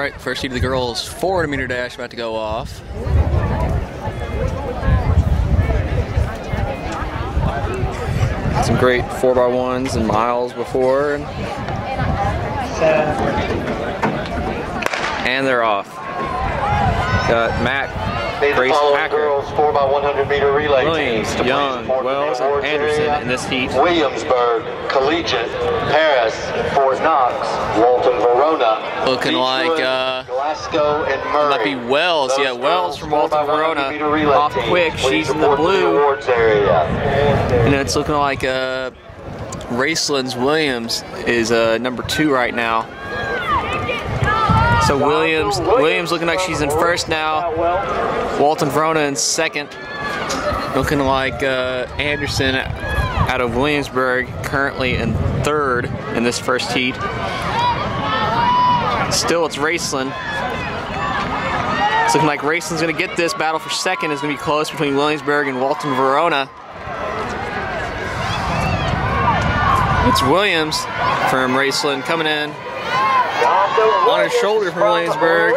Alright, first heat of the girls 400-meter dash about to go off. Some great 4x1s and miles before. And they're off. Got Matt, Grace Packer, girls 4x100-meter relay Williams, teams Young, Wells, and Anderson in this heat. Williamsburg, Collegiate, Paris, Fort Knox, Walton, Verona. Looking like Glasgow and Murray. Might be Wells. Yeah, Wells from Walton, Verona. Off quick. She's in the blue. And it's looking like Raceland's Williams is number 2 right now. So Williams looking like she's in first now. Walton Verona in second. Looking like Anderson out of Williamsburg currently in third in this first heat. Still, it's Raceland. It's looking like Raceland's going to get this. Battle for second is going to be close between Williamsburg and Walton Verona. It's Williams from Raceland coming in. On his shoulder from Williamsburg.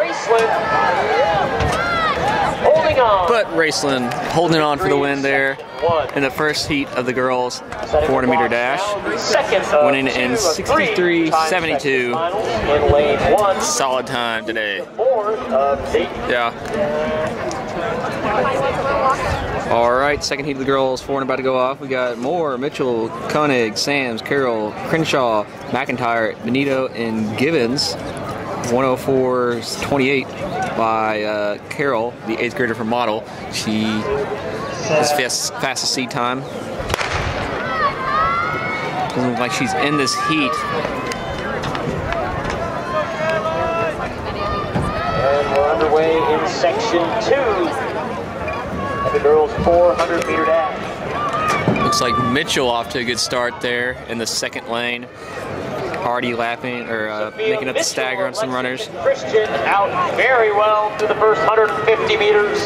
But Raceland holding on for the win there in the first heat of the girls 400-meter dash. Winning in 63.72. Solid time today. Yeah. Alright, second heat of the girls 400 about to go off. We got Moore, Mitchell, Koenig, Sams, Carroll, Crenshaw, McIntyre, Benito, and Gibbons. 104.28 by Carroll, the 8th grader from Model. She is fastest seed time. Doesn't look like she's in this heat. And we're underway in section 2 of the girls 400-meter dash. Looks like Mitchell off to a good start there in the second lane. Already lapping or making up the stagger on some runners. Christian out very well through the first 150 meters.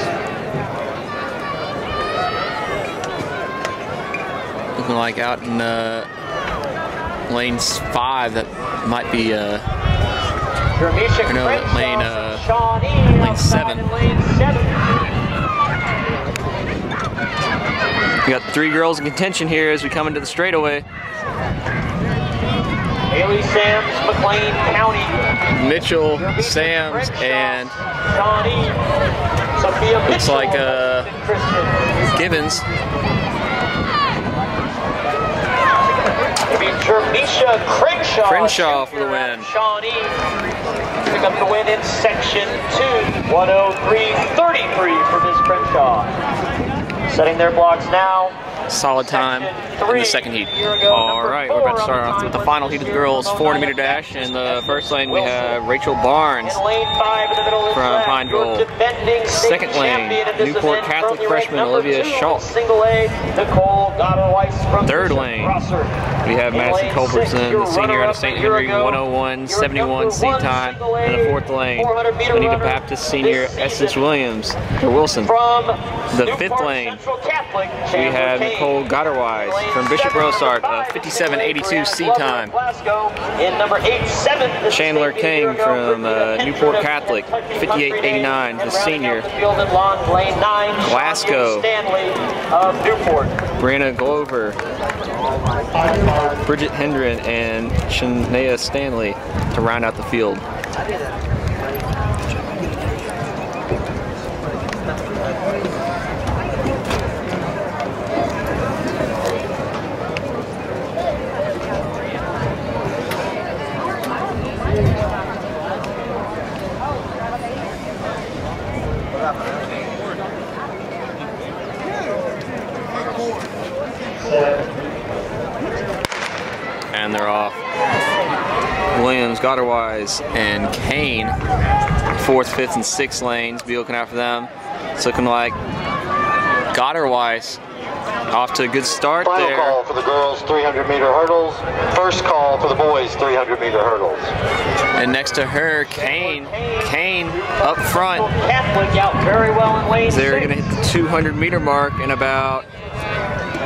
Looking like out in lane 5 that might be lane 7. We got 3 girls in contention here as we come into the straightaway. Haley Sams, McLean County. Mitchell, Sams, and looks like Gibbons. Crenshaw for the win. Shawnee pick up the win in section 2. 103.33 for Ms. Crenshaw. Setting their blocks now. Solid time in the second heat. Alright, we're about to start off with the final heat of the girls 400-meter dash. In the first lane we have Rachel Barnes from Pineville. Second lane, Newport Catholic freshman Olivia Schultz. Third lane, we have Madison Culbertson, the senior out of St. Henry, 101.71 seed time. In the fourth lane, Anita Baptist senior Essence Williams, or Wilson. The fifth lane, we have Nicole Gotterwise from Bishop Rosart, 57.82 seed time. Chandler King from Newport Catholic, 58.89, the senior. Glasgow, Brianna Glover, Bridget Hendren, and Shania Stanley to round out the field. And they're off. Williams, Gotterwise, and Kane, 4th, 5th, and 6th lanes. Be looking out for them. It's looking like Gotterwise off to a good start there. Final call for the girls 300-meter hurdles. First call for the boys 300-meter hurdles. And next to her, Kane up front. Catholic out very well in lane 6. They're going to hit the 200-meter mark in about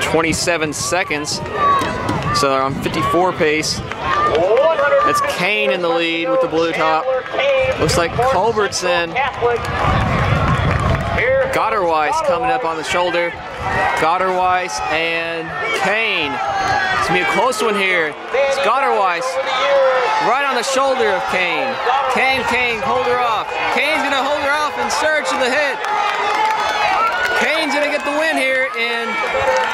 27 seconds. So they're on 54 pace. 100 That's Kane in the lead with the blue top. Looks like Culbertson. Gotterweiss coming up on the shoulder. Gotterweiss and Kane. It's gonna be a close one here. It's Gotterweiss right on the shoulder of Kane. Kane, hold her off. Kane's gonna hold her off in search of the hit. Kane's gonna get the win here in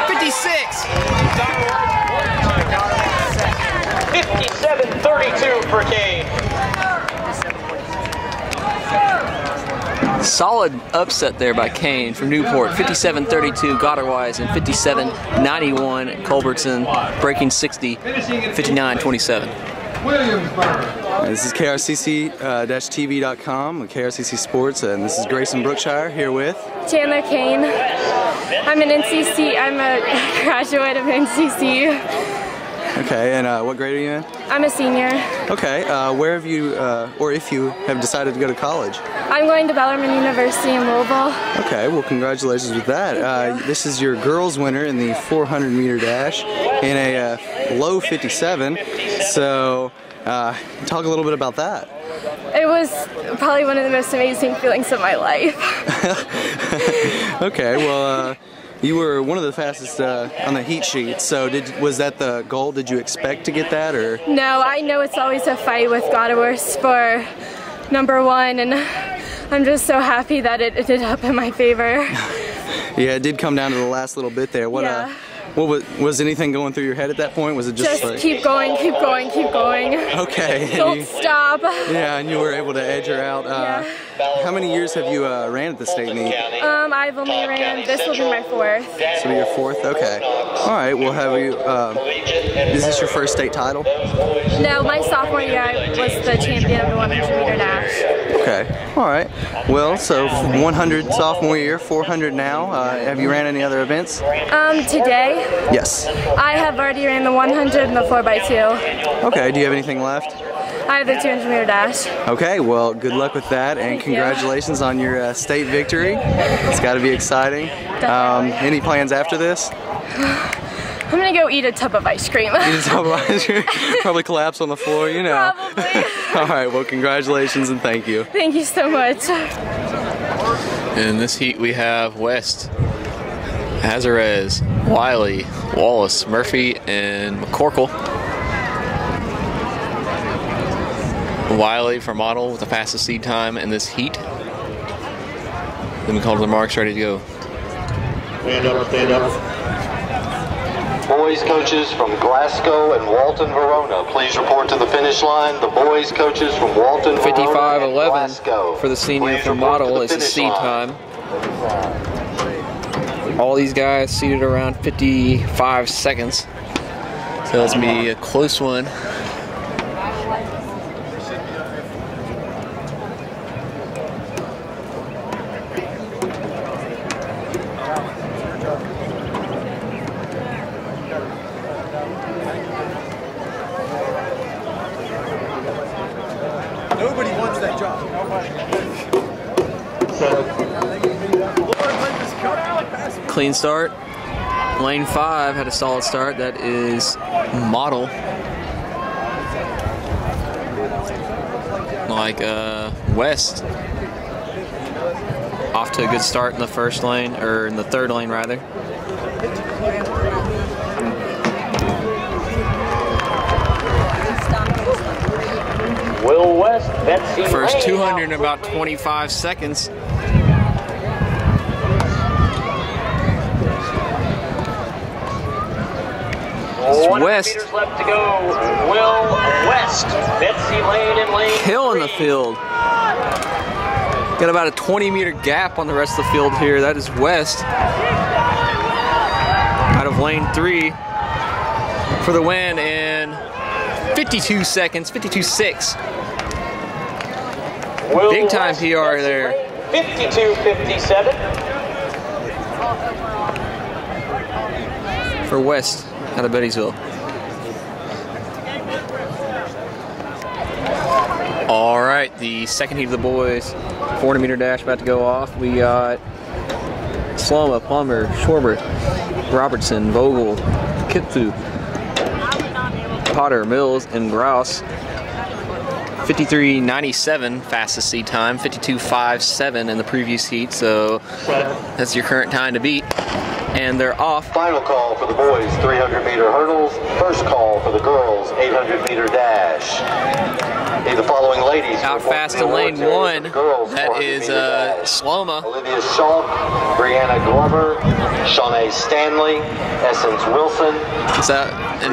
56. 57-32 for Kane. Solid upset there by Kane from Newport. 57-32 Gotterweiss and 57-91 Culbertson, breaking 60, 59-27. This is KRCC-TV.com with KRCC Sports, and this is Grayson Brookshire here with Chandler Kane. I'm an NCC. I'm a graduate of NCC. Okay, and what grade are you in? I'm a senior. Okay, where have you, or if you have decided to go to college? I'm going to Bellarmine University in Louisville. Okay, well congratulations with that. This is your girls winner in the 400 meter dash in a low 57. So talk a little bit about that. It was probably one of the most amazing feelings of my life. Okay, well you were one of the fastest on the heat sheet, so was that the goal? Did you expect to get that, or? No, I know it's always a fight with Gotterweiss for #1, and I'm just so happy that it ended up in my favor. Yeah, it did come down to the last little bit there. What was anything going through your head at that point? Was it just like, keep going, keep going, keep going. Okay. Don't stop. Yeah, and you were able to edge her out. Yeah. How many years have you ran at the state meet? I've only ran, this will be my 4th. This will be your 4th? Okay. All right, well have you, is this your first state title? No, my sophomore year I was the champion of the 100 meter dash. Okay, all right. Well, so 100 sophomore year, 400 now. Have you ran any other events? Today? Yes. I have already ran the 100 and the 4x2. Okay, do you have anything left? I have the 200 meter dash. Okay, well, good luck with that, and congratulations on your state victory. It's got to be exciting. Any plans after this? I'm gonna go eat a tub of ice cream. Eat a tub of ice cream? Probably collapse on the floor, you know. Probably. All right, well, congratulations and thank you. Thank you so much. In this heat we have West, Azarez, Wiley, Wallace, Murphy, and McCorkle. Wiley for model with the fastest seed time in this heat. Then we call the marks, ready to go. Stand up, stand up. Boys coaches from Glasgow and Walton, Verona, please report to the finish line. The boys coaches from Walton, Verona, 55-11 for the senior for model is the seed time. All these guys seated around 55 seconds. So it's going to be a close one. Nobody wants that job. Clean start. Lane 5 had a solid start. That is model. Like West. Off to a good start in the first lane, or in the third lane rather. Will West, Betsy First Lane 200 in about 25 seconds. It's West. Meters left to go. Will West, Betsy Lane in lane Killing the 3. field. Got about a 20-meter gap on the rest of the field here. That is West. Out of lane 3 for the win in 52 seconds, 52.6. Big time PR there. 52-57. For West out of Bettysville. All right, the second heat of the boys, 400-meter dash about to go off. We got Sloma, Plummer, Schwarber, Robertson, Vogel, Kipfu, Potter, Mills, and Grouse 53.97 fastest seed time, 52.57 in the previous heat, so that's your current time to beat. And they're off. Final call for the boys, 300-meter hurdles. First call for the girls, 800-meter dash. Need the following ladies out fast in lane 1. That is Sloma. Olivia Schalk, Brianna Glover, Shawnee Stanley, Essence Wilson. It's in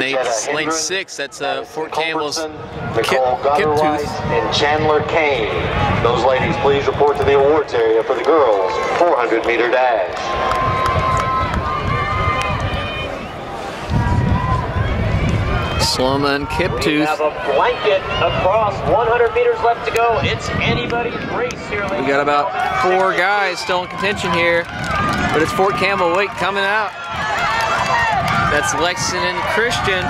lane 6. That's Fort Campbell's Nicole Gutterweiss and Chandler Kane. Those ladies, please report to the awards area for the girls 400-meter dash. Sloma and Kiptooth. We have a blanket across 100 meters left to go. It's anybody's race here. We got about 4 guys still in contention here, but it's Fort Campbell Wake coming out. That's Lexington and Christian.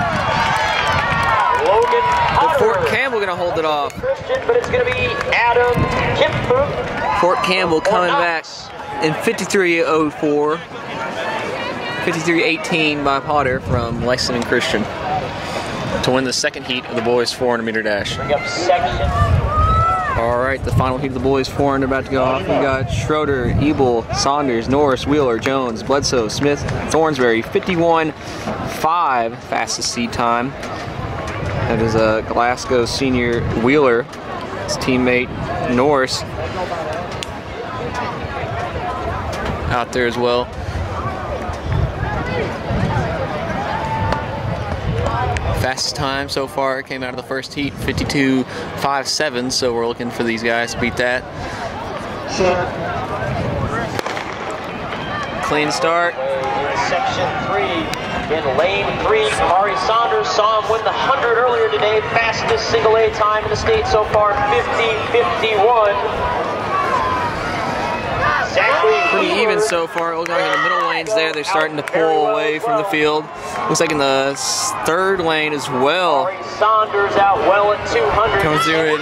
Logan But Fort Campbell gonna hold it off. Christian, but it's gonna be Adam Kiptooth. Fort Campbell coming back in 53.04. 53.18 by Potter from Lexington Christian to win the second heat of the boys 400-meter dash. Bring up section. All right, the final heat of the boys 400 about to go off. We got Schroeder, Ebel, Saunders, Norris, Wheeler, Jones, Bledsoe, Smith, Thornsberry. 51.5 fastest seed time. That is a Glasgow senior Wheeler. His teammate Norris out there as well. Fastest time so far came out of the first heat, 52.57, so we're looking for these guys to beat that. Clean start. Section 3, in lane 3, Ari Saunders saw him win the 100 earlier today. Fastest single A time in the state so far, 50.51. Pretty even so far. Looking like in the middle lanes there, they're starting to pull away from the field. Looks like in the third lane as well. Saunders out well at 200. Comes through in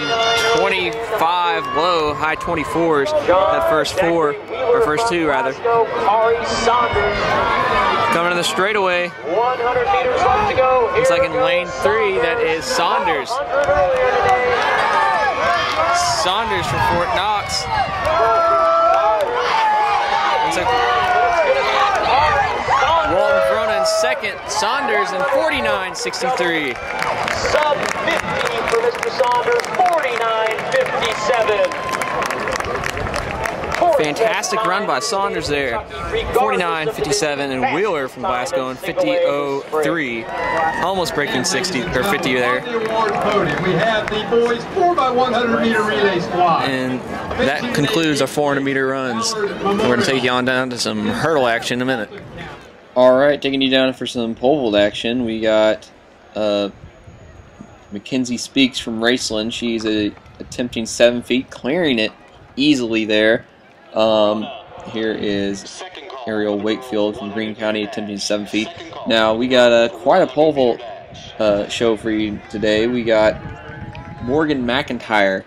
25 low, high 24s. That first two rather. Ari Saunders coming in the straightaway. 100 meters left to go. Looks like in lane 3, that is Saunders. Saunders from Fort Knox. Walton Verona in second, Saunders in 49.63. Sub 50 for Mr. Saunders, 49.57. Fantastic run by Saunders there. 49.57, and Wheeler from Glasgow in 50.03. Almost breaking 50 there. We have the boys 4x100 meter relay squad. And that concludes our 400-meter runs. We're going to take you on down to some hurdle action in a minute. Alright, taking you down for some pole vault action. We got Mackenzie Speaks from Raceland. She's attempting 7 feet, clearing it easily there. Here is Ariel Wakefield from Greene County attempting 7 feet. Now we got quite a pole vault show for you today. We got Morgan McIntyre.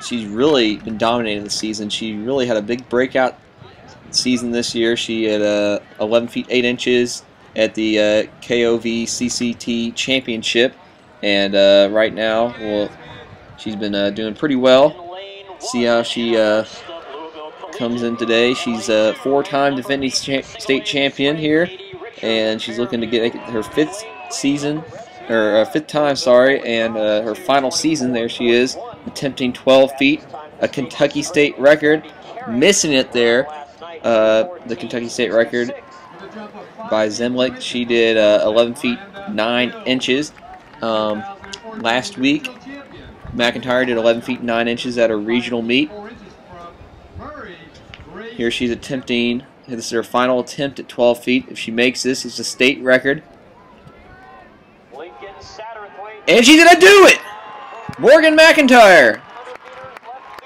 She's really been dominating the season. She really had a big breakout season this year. She had 11 feet 8 inches at the KOV CCT Championship, and right now, well, she's been doing pretty well. See how she comes in today. She's a 4-time defending state champion here, and she's looking to get her 5th season, or 5th time, sorry, and her final season. There she is, attempting 12 feet, a Kentucky state record, missing it there. The Kentucky state record by Zemlick. She did 11 feet 9 inches. Last week, McIntyre did 11 feet 9 inches at a regional meet. Here she's attempting, this is her final attempt at 12 feet. If she makes this, it's a state record. And she's going to do it! Morgan McIntyre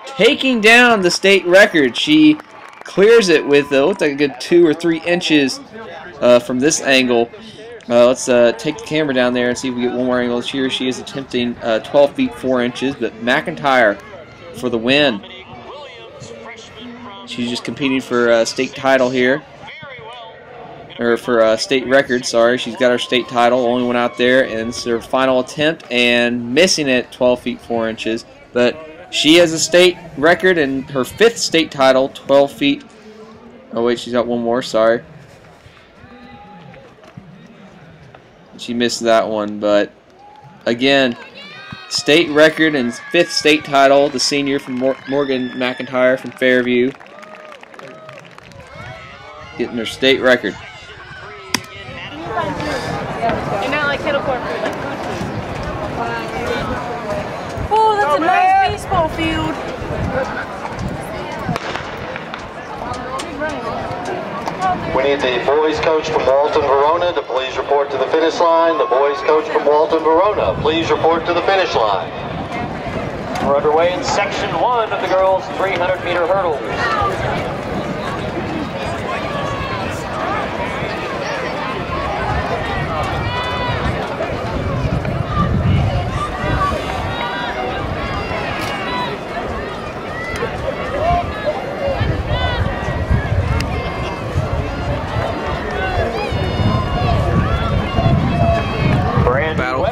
taking down the state record. She clears it with looks like a good 2 or 3 inches from this angle. Let's take the camera down there and see if we get one more angle. Here she is attempting 12 feet 4 inches, but McIntyre for the win. She's just competing for a state title here. or for state record, sorry. She's got her state title, only went out there, and it's her final attempt, and missing it 12 feet 4 inches. But she has a state record and her 5th state title, 12 feet. Oh wait, she's got one more, sorry. She missed that one, but again, state record and 5th state title, the senior from Morgan McIntyre from Fairview. Getting her state record. Oh, that's a nice baseball field. We need the boys coach from Walton, Verona to please report to the finish line. The boys coach from Walton, Verona, please report to the finish line. We're underway in section 1 of the girls' 300-meter hurdles.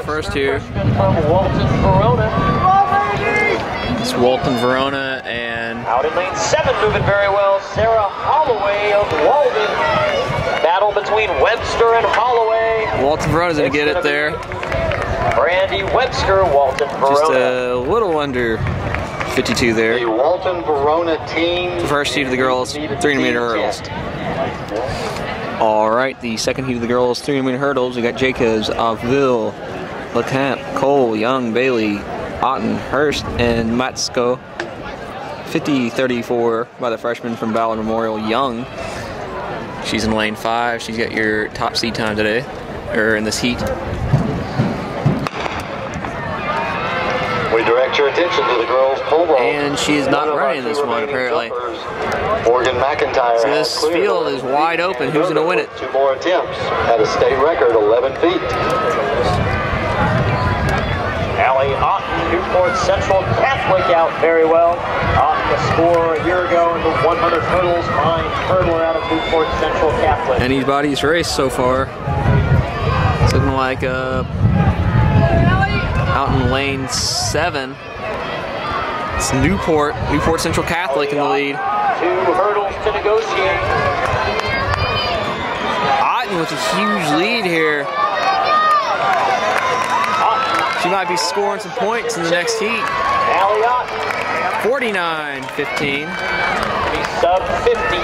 First here. From Walton, Verona. It's Walton, Verona, and out in lane 7, moving very well, Sarah Holloway of Walden. Battle between Webster and Holloway. Walton, Verona's going to get it there. Brandy Webster, Walton, Verona. Just a little under 52 there. The Walton, Verona team. The first heat of the girls, 300-meter hurdles. All right, the second heat of the girls, 300-meter hurdles. We got Jacobs, Aville, LeCamp, Cole, Young, Bailey, Otten, Hurst, and Matsko. 50-34 by the freshman from Ballard Memorial, Young. She's in lane 5. She's got your top seed time today, or in this heat. We direct your attention to the girls' pole vault. And she is not running this one, apparently. Morgan McIntyre. So this field is wide open. Who's going to win it? 2 more attempts at a state record, 11 feet. Allie Otten, Newport Central Catholic out very well. Otten, a score a year ago in the 100 hurdles. Fine hurdler out of Newport Central Catholic. Anybody's race so far. It's looking like out in lane 7. It's Newport Central Catholic in the lead. 2 hurdles to negotiate. Otten with a huge lead here. She might be scoring some points in the next heat. 49-15. Sub 50.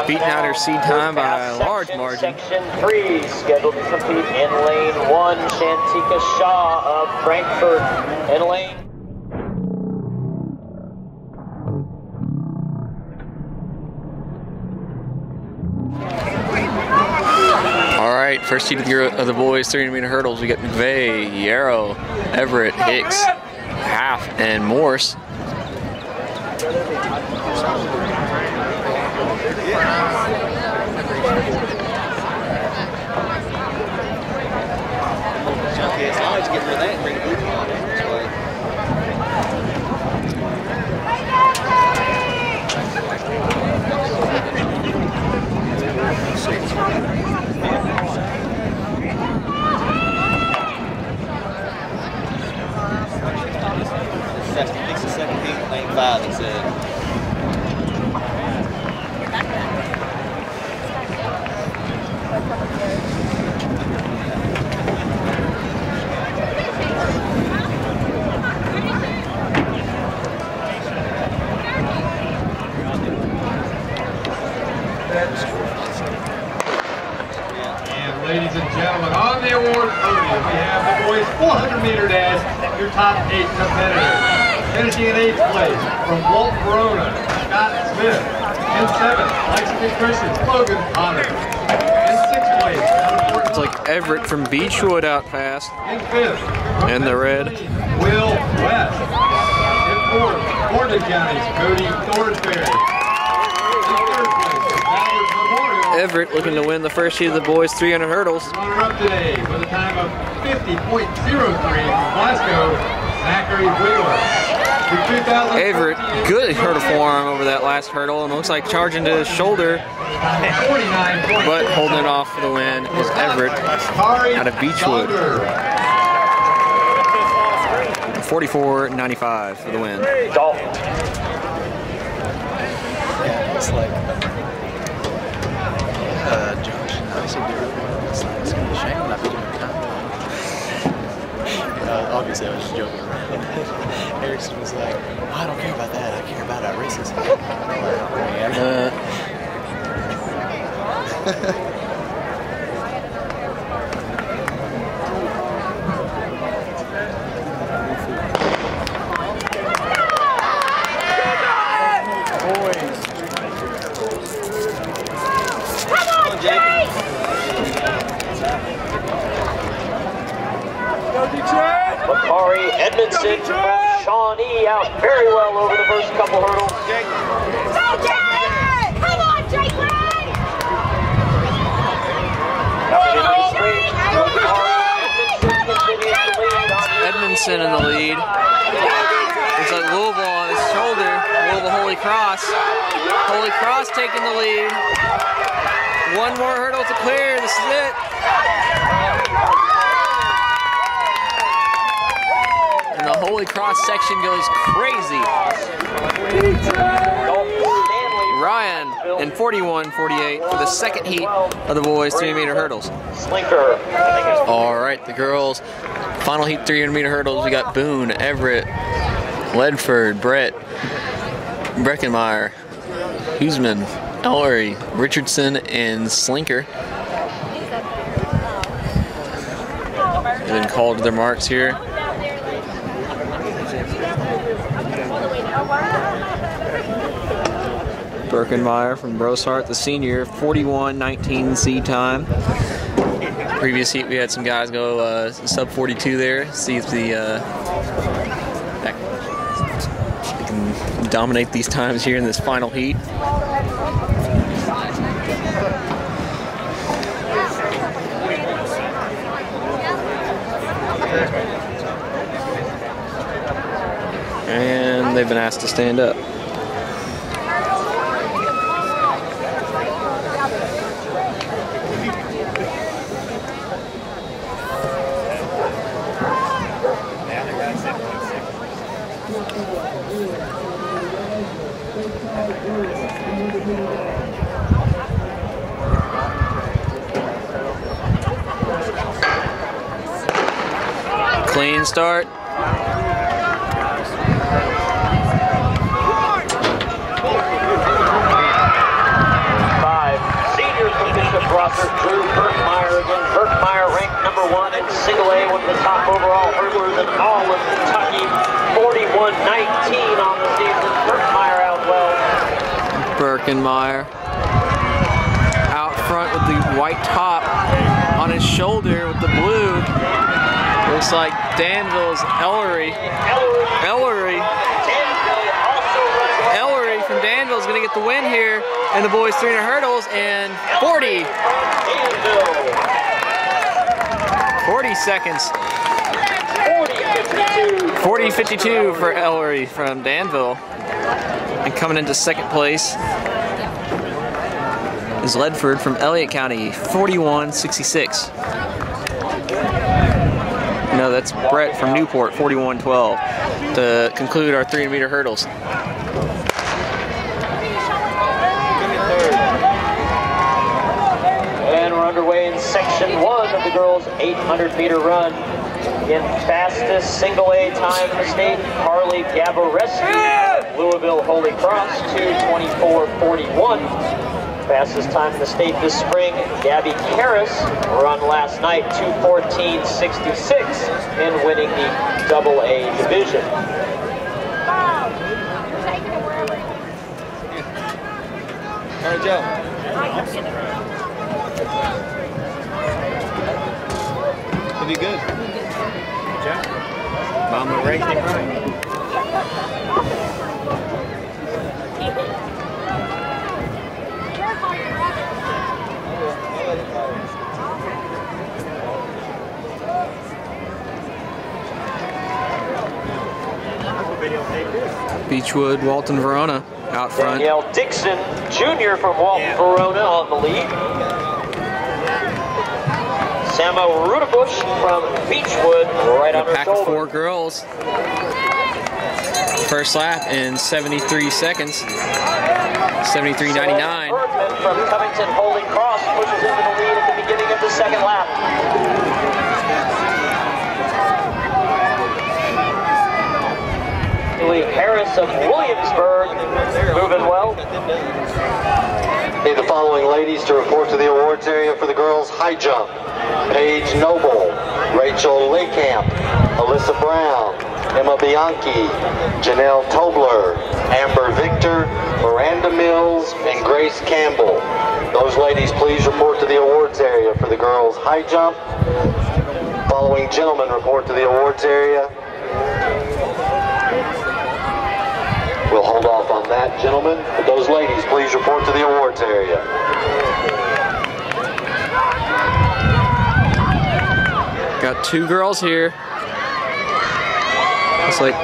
Beating out her seed time by a large margin. Section 3 scheduled to compete in lane 1. Shantika Shaw of Frankfurt in lane. All right, first heat of the boys 300-meter hurdles. We got McVeigh, Yarrow, Everett, Hicks, Half, and Morse. Lane 5, he said. And ladies and gentlemen, on the award podium, we have the boys 400-meter dash, your top 8 competitors. Finishing in 8th place from Walt Verona, Scott Smith. In 7th, Lexington Christian, Logan Potter. In 6th place, it's like Everett from Beechwood out fast. In 5th, and the red. Will West. In 4th, Morgan County's Cody Thornsberry. In 3rd place, Ballard Memorial. Everett looking to win the first heat of the boys 300 hurdles. Runner-up today with a time of 50.03 from Glasgow, Zachary Wheeler. Everett, good hurdle form over that last hurdle, and looks like charging to his shoulder, but holding it off for the win is Everett out of Beechwood. 44.95 for the win. Dalton. Yeah, it's like Josh and I said it's going to be a shame not to do a combo. Obviously, I was just joking around. Erickson was like, oh, I don't care about that. I care about our races. Bakari Edmondson from Shawnee out very well over the first couple hurdles. Go, Jake! Come on, Jake! Edmondson in the lead. There's like Louisville on his shoulder. Louisville Holy Cross. Holy Cross taking the lead. One more hurdle to clear. This is it. And the Holy Cross section goes crazy. Ryan in 41.48 for the second heat of the boys 300-meter hurdles. All right, the girls, final heat 300-meter hurdles. We got Boone, Everett, Ledford, Brett, Breckenmeyer, Huseman, Ellery, Richardson, and Slinker. They've been called to their marks here. Birkenmeyer from Brosart, the senior, 41.19 seed time. Previous heat, we had some guys go sub 42 there. See if they can dominate these times here in this final heat. And they've been asked to stand up. Clean start. Drew Birkmeyer again. Birkmeyer ranked #1 in single A, one of the top overall hurdlers in all of Kentucky. 41.19 on the season. Birkmeyer out well. Birkenmeyer out front with the white top on his shoulder with the blue. Looks like Danville's Ellery. Ellery from Danville is going to get the win here in the boys 300 hurdles, and 40 seconds. 40.52 for Ellery from Danville. And coming into second place is Ledford from Elliott County, 41.66. No, that's Brett from Newport, 41.12 to conclude our 300-meter hurdles. And we're underway in section 1 of the girls' 800-meter run. Again, fastest single A time in the state, Harley Gaboreski, Louisville Holy Cross, 2:24.41. Fastest time in the state this spring, Gabby Karras, run last night, 2:14.66, in winning the AA division. All right, Joe. It'll be good. Mama raised it right. Beechwood, Walton, Verona out front. Danielle Dixon Jr. from Walton, Verona on the lead. Samo Rudabush from Beechwood right on her Pack of shoulder. 4 girls. First lap in 73 seconds. 73.99. Bergman from Covington Holy Cross pushes into the lead at the beginning of the second lap. Haley Harris of Williamsburg moving well. Need the following ladies to report to the awards area for the girls' high jump. Paige Noble, Rachel Laycamp, Alyssa Brown, Emma Bianchi, Janelle Tobler, Amber Victor, Miranda Mills, and Grace Campbell. Those ladies please report to the awards area for the girls' high jump. Following gentlemen report to the awards area. We'll hold off on that, gentlemen. But those ladies please report to the awards area. Got 2 girls here. Looks like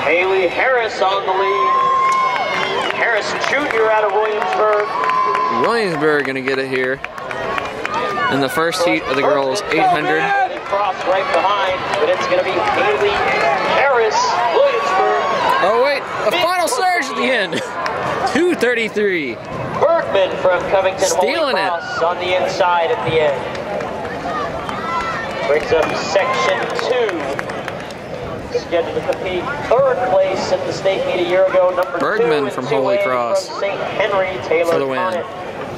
Haley Harris on the lead. Harris Jr. out of Williamsburg gonna get it here in the first heat of the girls 800. Cross right behind, but it's gonna be Haley Harris, Williamsburg. Oh wait, a final surge at the end. 2:33. Bergman from Covington Stealing Holy Cross on the inside at the end. Breaks up section 2. Scheduled to compete 3rd place at the state meet a year ago. Number Bergman 2 from in Holy 2A Cross from St. Henry, Taylor for the win. Conant.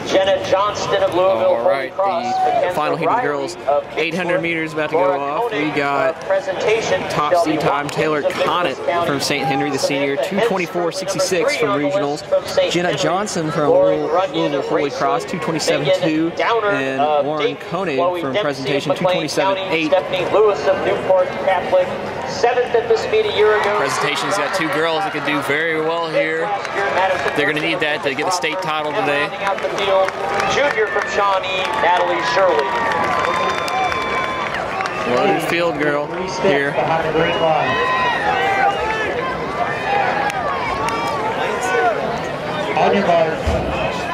Jenna Johnston of Louisville, All right, Holy Cross. the Mackenzie final heat of the Riley girls, of 800 meters about to go Laura off. Koenig, We got presentation. top Shelby seed time Watkins Taylor of Nicholas Conant County. from St. Henry, the senior, Samantha 2:24.66 Hensford, from number 3 on the regionals. list from St. Jenna Henry. Johnson from Lauren Runyon Louisville of Holy Racing. Cross, 2:27.2, Megan Downer and of Lauren Dayton. Koenig Chloe from Dempsey of presentation, McLean County. 2:27.8. Stephanie Lewis of Newport Catholic, 7th at this meet a year ago. Presentation's got 2 girls that could do very well here. They're going to need that to get the state title today. Rounding out the field, junior from Shawnee, Natalie Shirley. Loaded field girl here.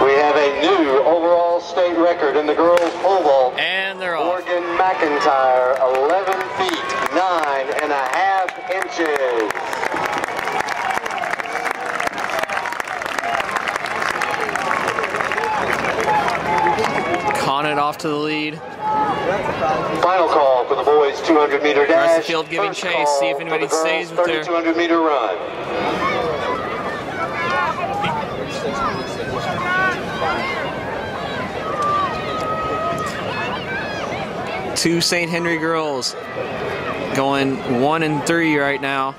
We have a new overall state record in the girls pole vault. And they're off. Morgan McIntyre, 11 feet, 9.5 inches. Conant off to the lead. Final call for the boys 200 meter dash. Rest of the field giving First chase, call see if for anybody the girls stays with their 200 meter run. Two St. Henry girls going 1 and 3 right now.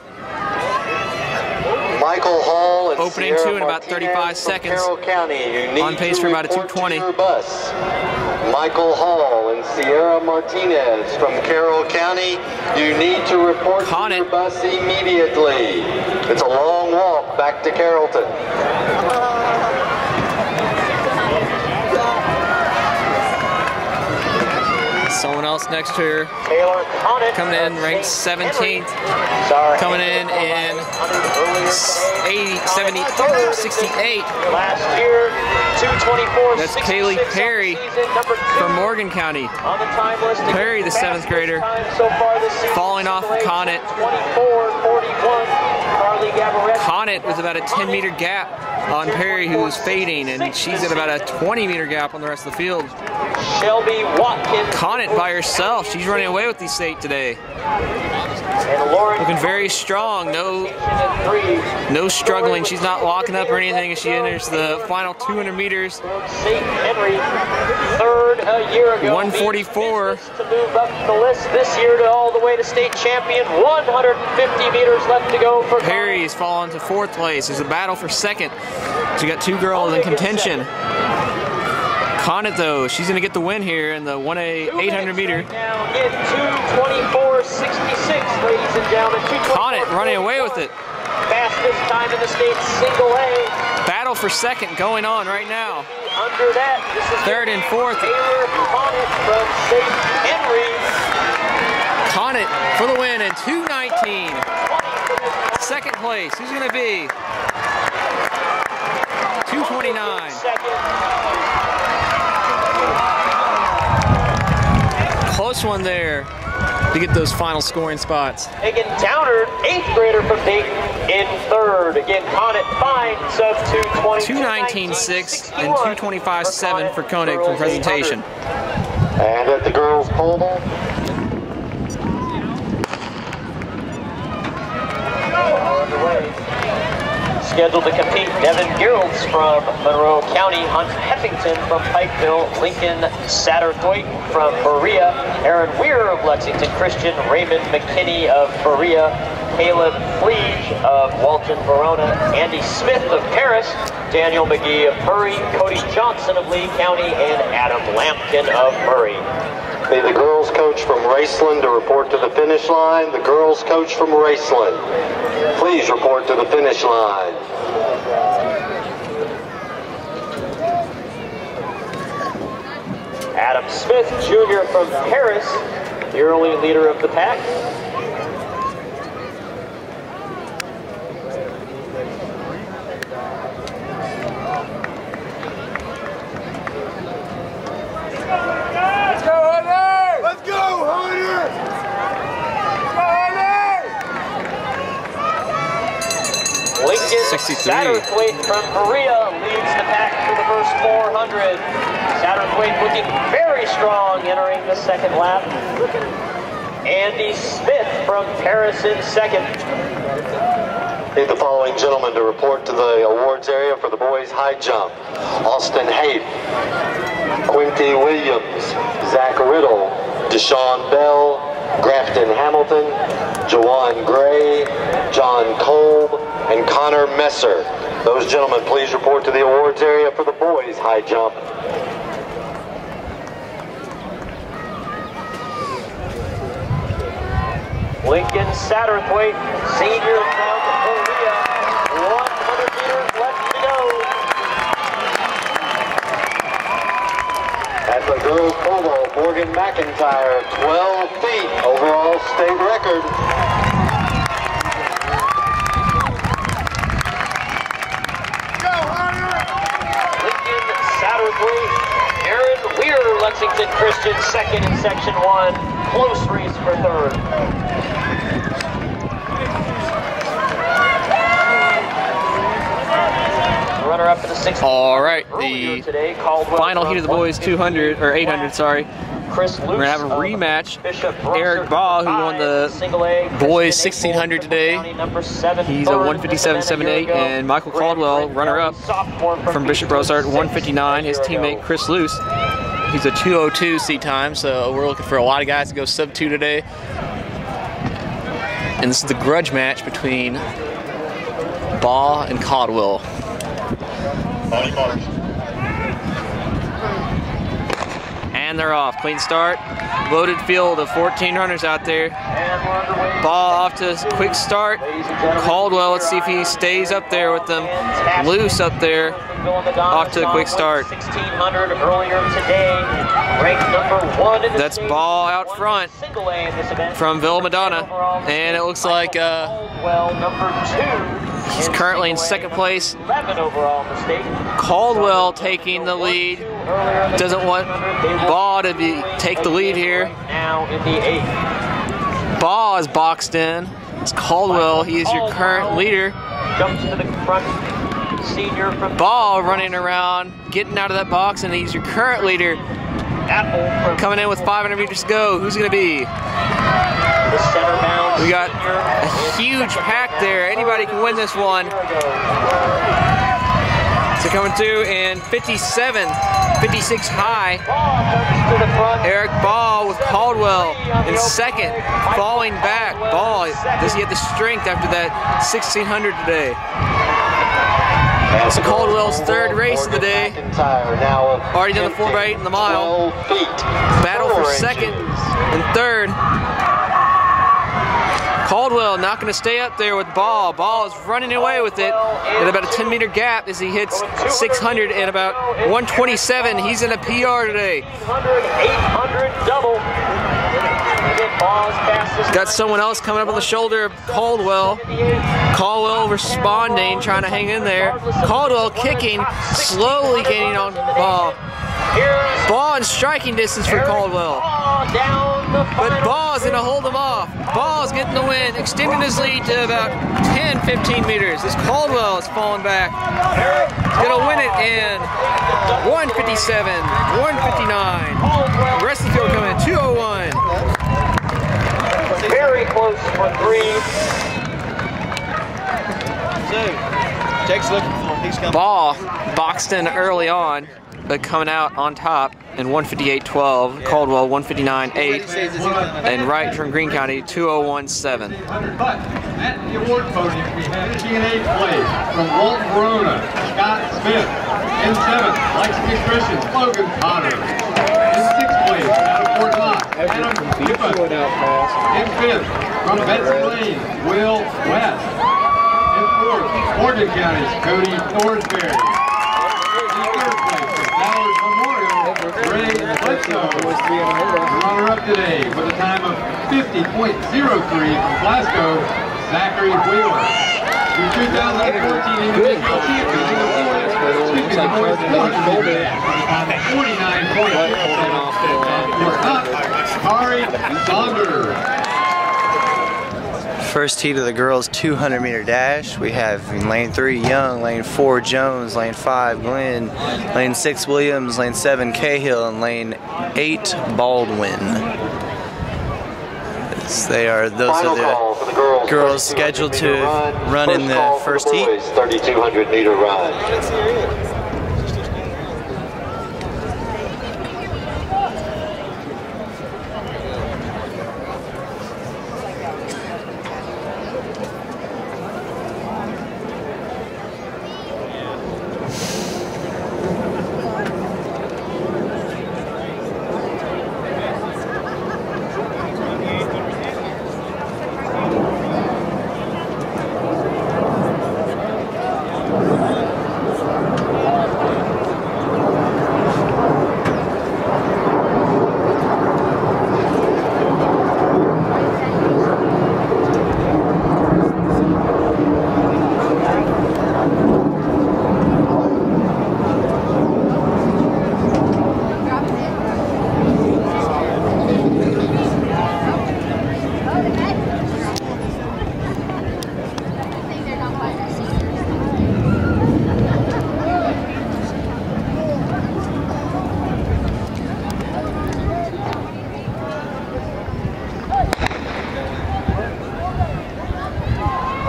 Michael Hall and Opening Sierra 2 in about Martinez 35 from seconds. Carroll County. You need On pace to for about a report to 2:20. your bus. Michael Hall and Sierra Martinez from Carroll County. You need to report to your bus immediately. It's a long walk back to Carrollton. Someone else next to her. Taylor Conant coming in ranked 17th. Coming in 68. Last year, 2:24. That's Kaylee Perry from Morgan County. On the time list, Perry, the 7th grader, so far this season, falling off of Conant. 24:41. Carly Gabaret. Conant was about a 10-meter gap on Perry, who was fading, and she's at about a 20-meter gap on the rest of the field. Shelby Watkins. Conant by herself. She's running away with the state today. And Lauren looking very strong. No struggling. She's not locking up or anything as she enters the final 200 meters. St. Henry, 3rd a year ago. 144. To move up the list this year to all the way to state champion. 150 meters left to go for Perry's fallen to 4th place. There's a battle for 2nd. So you got 2 girls in contention. Conant, though, she's going to get the win here in the 1A 800 meter. Now in 2:24.66, ladies and gentlemen. Conant running away with it. Fastest time in the state, single A. Battle for 2nd going on right now. Under that, this is 3rd and 4th. Taylor Conant from St. Henry. Conant 2:19. Second place. Who's going to be? 2:29. Close one there to get those final scoring spots. Megan Downard, 8th grader from Dayton, in 3rd. Again, Conant finds up to 2:19.6 and 2:25.7 for Koenig from presentation. And at the girls' pole vault, scheduled to compete, Devin Gerolds from Monroe County, Hunt Heffington from Pikeville, Lincoln Satterthwaite from Berea, Aaron Weir of Lexington Christian, Raymond McKinney of Berea, Caleb Fleege of Walton Verona, Andy Smith of Paris, Daniel McGee of Murray, Cody Johnson of Lee County, and Adam Lampkin of Murray. Be the girls' coach from Raceland to report to the finish line. The girls' coach from Raceland, please report to the finish line. Adam Smith, Jr. from Paris, the early leader of the pack. Lincoln Satterthwaite from Berea leads the pack for the first 400. Satterthwaite looking very strong entering the second lap. Andy Smith from Paris in 2nd. Need the following gentlemen to report to the awards area for the boys' high jump. Austin Haight, Quinty Williams, Zach Riddle, Deshaun Bell, Grafton Hamilton, Jawan Gray, John Kolb, and Connor Messer. Those gentlemen, please report to the awards area for the boys' high jump. Lincoln Satterthwaite, senior from Berea, 100 meters left to go. At the girls' pole vault, Morgan McIntyre, 12 feet, overall state record. Aaron Weir, Lexington Christian, 2nd in Section 1. Close race for 3rd. Runner-up in the 6th. All right, the final heat of the boys 200 or 800. Sorry. Chris Luce, we're gonna have a rematch. Eric Baugh, who won the boys 1600 today, he's a 157.78, and Michael Caldwell, runner-up from Bishop Rosart, 159. His teammate Chris Luce, he's a 2:02 seat time. So we're looking for a lot of guys to go sub 2 today. And this is the grudge match between Baugh and Caldwell. And they're off. Clean start. Loaded field of 14 runners out there. Baugh off to a quick start. Caldwell, let's see if he stays up there with them. Loose up there. Off to a quick start. 1600 earlier today. Ranked number 1 in the That's Baugh out front from Villa Madonna. And it looks like he's currently in 2nd place. Caldwell taking the lead. Doesn't want Baugh to take the lead here. Baugh is boxed in. It's Caldwell. He is your current leader. Jumps to the front. Senior from Baugh running around, getting out of that box, and he's your current leader. Coming in with 500 meters to go. Who's going to be? The center bound. We got a huge pack there. Anybody can win this one. So coming through in 57, 56 high. Eric Baugh with Caldwell in 2nd, falling back. Baugh, does he have the strength after that 1600 today? So Caldwell's 3rd race of the day. Already done the 4x8 in the mile. Battle for 2nd and 3rd. Caldwell not going to stay up there with Baugh. Baugh is running away with it at about a 10-meter gap as he hits 600 and about 127. He's in a PR today. 800 double. Baugh's past Got someone else coming up on the shoulder, Caldwell. Caldwell responding, trying to hang in there. Caldwell kicking, slowly gaining on Ball. Ball in striking distance for Caldwell. But Ball's gonna hold him off. Ball's getting the win, extending his lead to about 10-15 meters. As Caldwell is falling back. He's gonna win it in 1:57, 1:59. The rest of the field coming in 2:01. Very close for 3. So, Jake's looking for him. He's coming. Ball boxed in early on, but coming out on top in 1:58.12. Caldwell 1:59.8. And Wright from Greene County 2:01.7. But at the award podium, we have finishing in 8th place from Walton, Verona, Scott Smith. In 7th, Lexington Christian, Logan Potter. In 6th place, out of Fort Knox, Adam Gifford. In 5th, from Betsy Lane, Will West. In 4th, Morgan County's Cody Thorsberry. In 3rd place, from Ballard Memorial, Ray Bledsoe. Runner-up today with a time of 50.03 from Glasgow, Zachary Wheeler. Your 2014 individual champion in the boys 400 49.6 Kari Saunders. First heat of the girls 200-meter dash. We have in lane 3 Young, lane 4 Jones, lane 5 Glenn, lane 6 Williams, lane 7 Cahill, and lane 8 Baldwin. Those are the girls scheduled to run in the first heat. 3,200-meter run.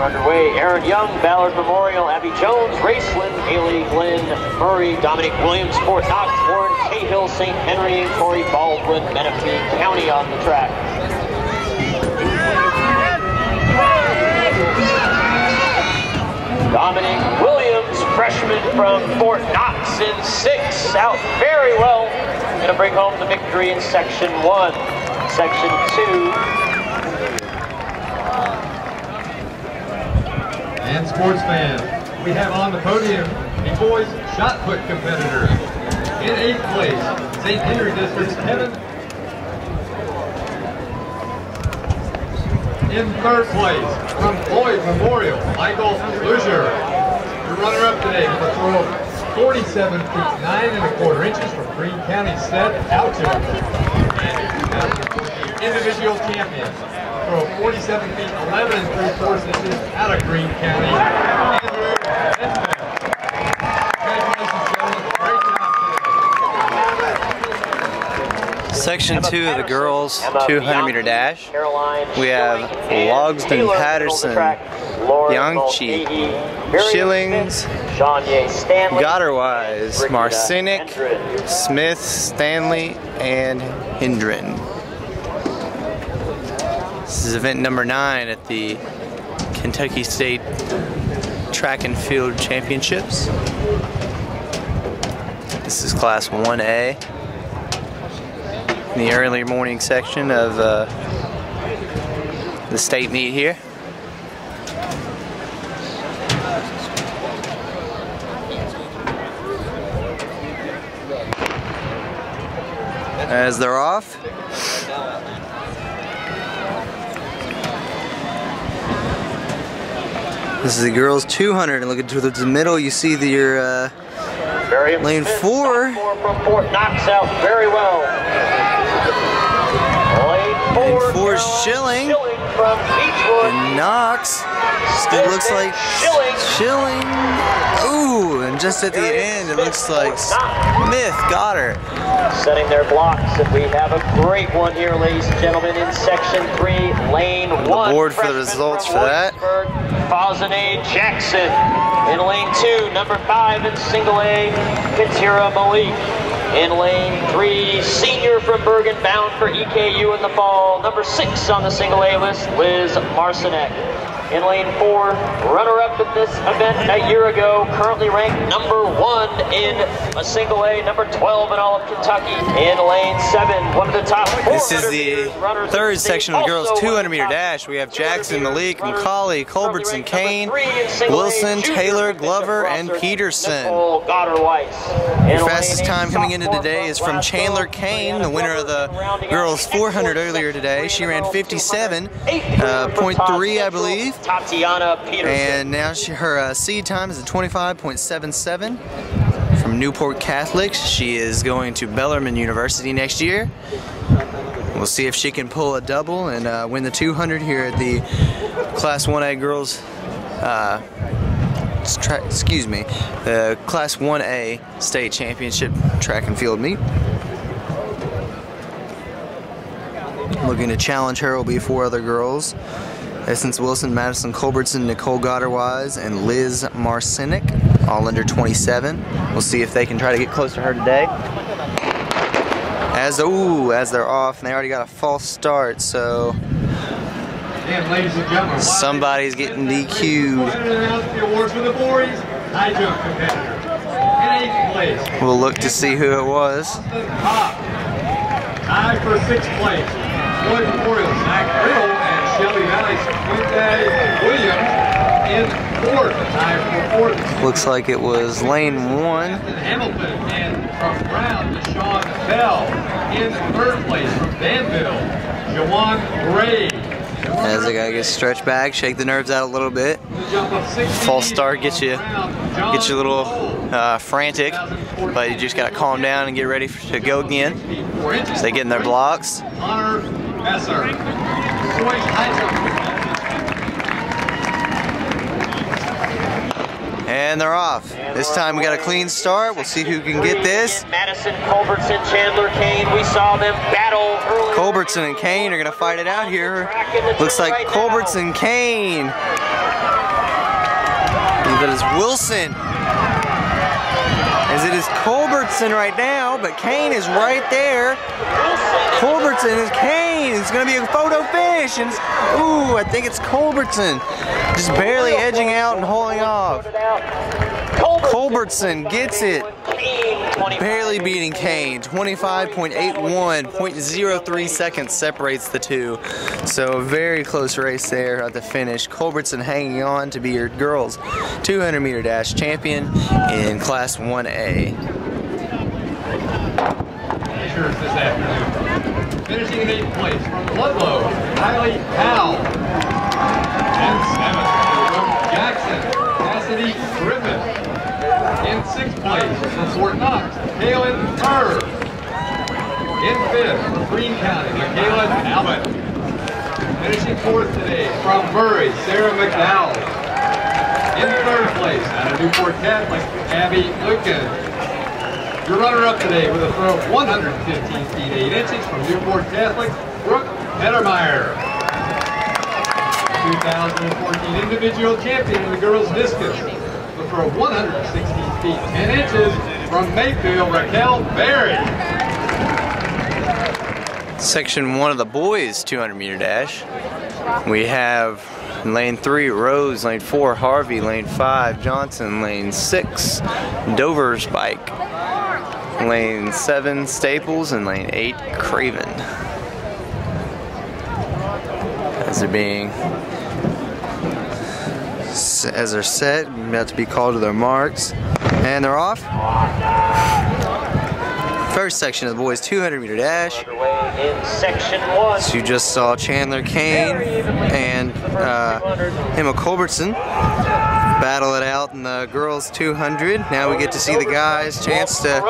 Underway, Aaron Young, Ballard Memorial, Abby Jones, Raceland, Haley, Glenn, Murray, Dominic Williams, Fort Knox, Warren, Cahill, St. Henry, and Corey Baldwin, Menifee County on the track. Dominic Williams, freshman from Fort Knox in 6, out very well. Going to bring home the victory in Section 1. Section 2. And sports fans, we have on the podium the boys shot put competitors. In 8th place, St. Henry District's Kevin. In 3rd place, from Floyd Memorial, Michael Luzier. The runner-up today with a throw of 47 feet 9 1/4 inches from Greene County set out to individual champion. Throw 47 feet 11 3/4 inches out of Greene County. Andrew Benson. Congratulations, gentlemen. Great job. Section 2 of the girls 200-meter dash. We have Logsdon, Patterson, Bianchi, Schillings, Gotterwise, Marcinic, Smith, Stanley, and Hendren. This is event number 9 at the Kentucky State Track and Field Championships. This is class 1A. In the early morning section of the state meet here. As they're off. This is the girls 200, and looking to the middle, you see your lane 4. From Fort knocks out very well. Lane 4 is Schilling. From Beechwood. And Knox. It looks like Schilling. Ooh, and just at the end, it looks like Smith got her. Setting their blocks, and we have a great one here, ladies and gentlemen, in section 3, lane 1. The board for the results for that. Fosane Jackson. In lane 2, number 5 in single A, Katira Malik. In lane 3, senior from Bergen, bound for EKU in the fall, number 6 on the single A list, Liz Marcinek. In lane 4, runner-up at this event a year ago, currently ranked number 1 in a single A, number 12 in all of Kentucky. In lane 7, one of the top 4. This is the third section of the girls' 200-meter dash. We have Jackson, Malik, McCauley, Culbertson, Kane, Wilson, Taylor, Glover, and Peterson. Your fastest time coming into today is from Chandler Kane, the winner of the girls' 400 earlier today. She ran 57.3, I believe. Tatiana Peterson. And now her seed time is a 25.77 from Newport Catholic. She is going to Bellarmine University next year. We'll see if she can pull a double and win the 200 here at the Class 1A girls, the Class 1A state championship track and field meet. Looking to challenge her will be 4 other girls: Essence Wilson, Madison Culbertson, Nicole Gotterwise, and Liz Marcinek, all under 27. We'll see if they can try to get close to her today. As they're off, and they already got a false start, so And ladies and gentlemen, somebody's getting DQ'd. The awards for the boys high jump competitor. In 8th place. We'll look to see who it was. Tied for 6th place. Floyd Memorial, Zach Riddle, and Shelby Valley's Quinte Williams in 4th. Tied for 4th. Looks like it was lane 1. Hamilton, and from Brown to Sean Bell in 3rd place. From Danville, Jawan Gray. As the guy gets stretched back, shake the nerves out a little bit. False start gets you a little frantic, but you just gotta calm down and get ready to go again. So they get in their blocks. Connor Messer. Boys high jump. And they're off. This time we got a clean start. We'll see who can get this. Madison Culbertson, Chandler Kane. We saw them battle early. Culbertson and Kane are gonna fight it out here. Looks like Culbertson, Kane. That is Wilson. As it is Culbertson right now, but Kane is right there. Culbertson is Kane. It's gonna be a photo finish. And ooh, I think it's Culbertson. Just barely edging out and holding off. Culbertson gets it. Barely beating Kane. 25.81, 0.03 seconds separates the two. So a very close race there at the finish. Culbertson hanging on to be your girls 200-meter dash champion in Class 1A. This afternoon. Finishing in 8th place from Ludlow, Kylie Powell. And 7th from Jackson, Cassidy Griffin. In 6th place from Fort Knox, Kaylin Kerr. In 5th from Greene County, Michaela Albert. Finishing 4th today from Murray, Sarah McDowell. In 3rd place out of Newport Catholic, Abby Lincoln. Your runner-up today with a throw of 115 feet 8 inches from Newport Catholic, Brooke Hettermeyer. 2014 individual champion in the girls' discus with a throw of 116 feet 10 inches from Mayfield, Raquel Berry. Section 1 of the boys 200-meter dash. We have lane 3 Rose, lane 4 Harvey, lane 5 Johnson, lane 6 Dover's Bike, lane 7 Staples, and lane 8 Craven. As they're set, about to be called to their marks, and they're off. first section of the boys 200 meter dash. Underway in section 1. So you just saw Chandler Kane and Emma Culbertson battle it out in the girls 200. Now we get to see the guys' chance to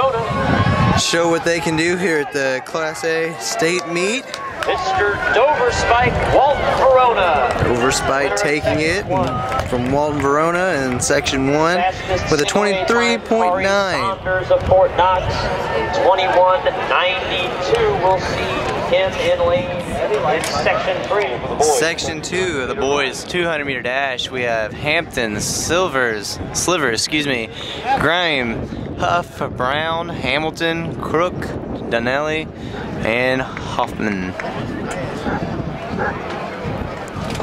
show what they can do here at the Class A state meet. Mr. Dover Spike, Walton Verona. Dover Spike taking it from Walton Verona in section 1 with a 23.9. Saunders of Fort Knox, 21.92. We'll see him in lane in section 3 for the boys. Section 2 of the boys 200 meter dash. We have Hampton, Slivers, Grime, Huff, Brown, Hamilton, Crook, Donnelly, and Hoffman.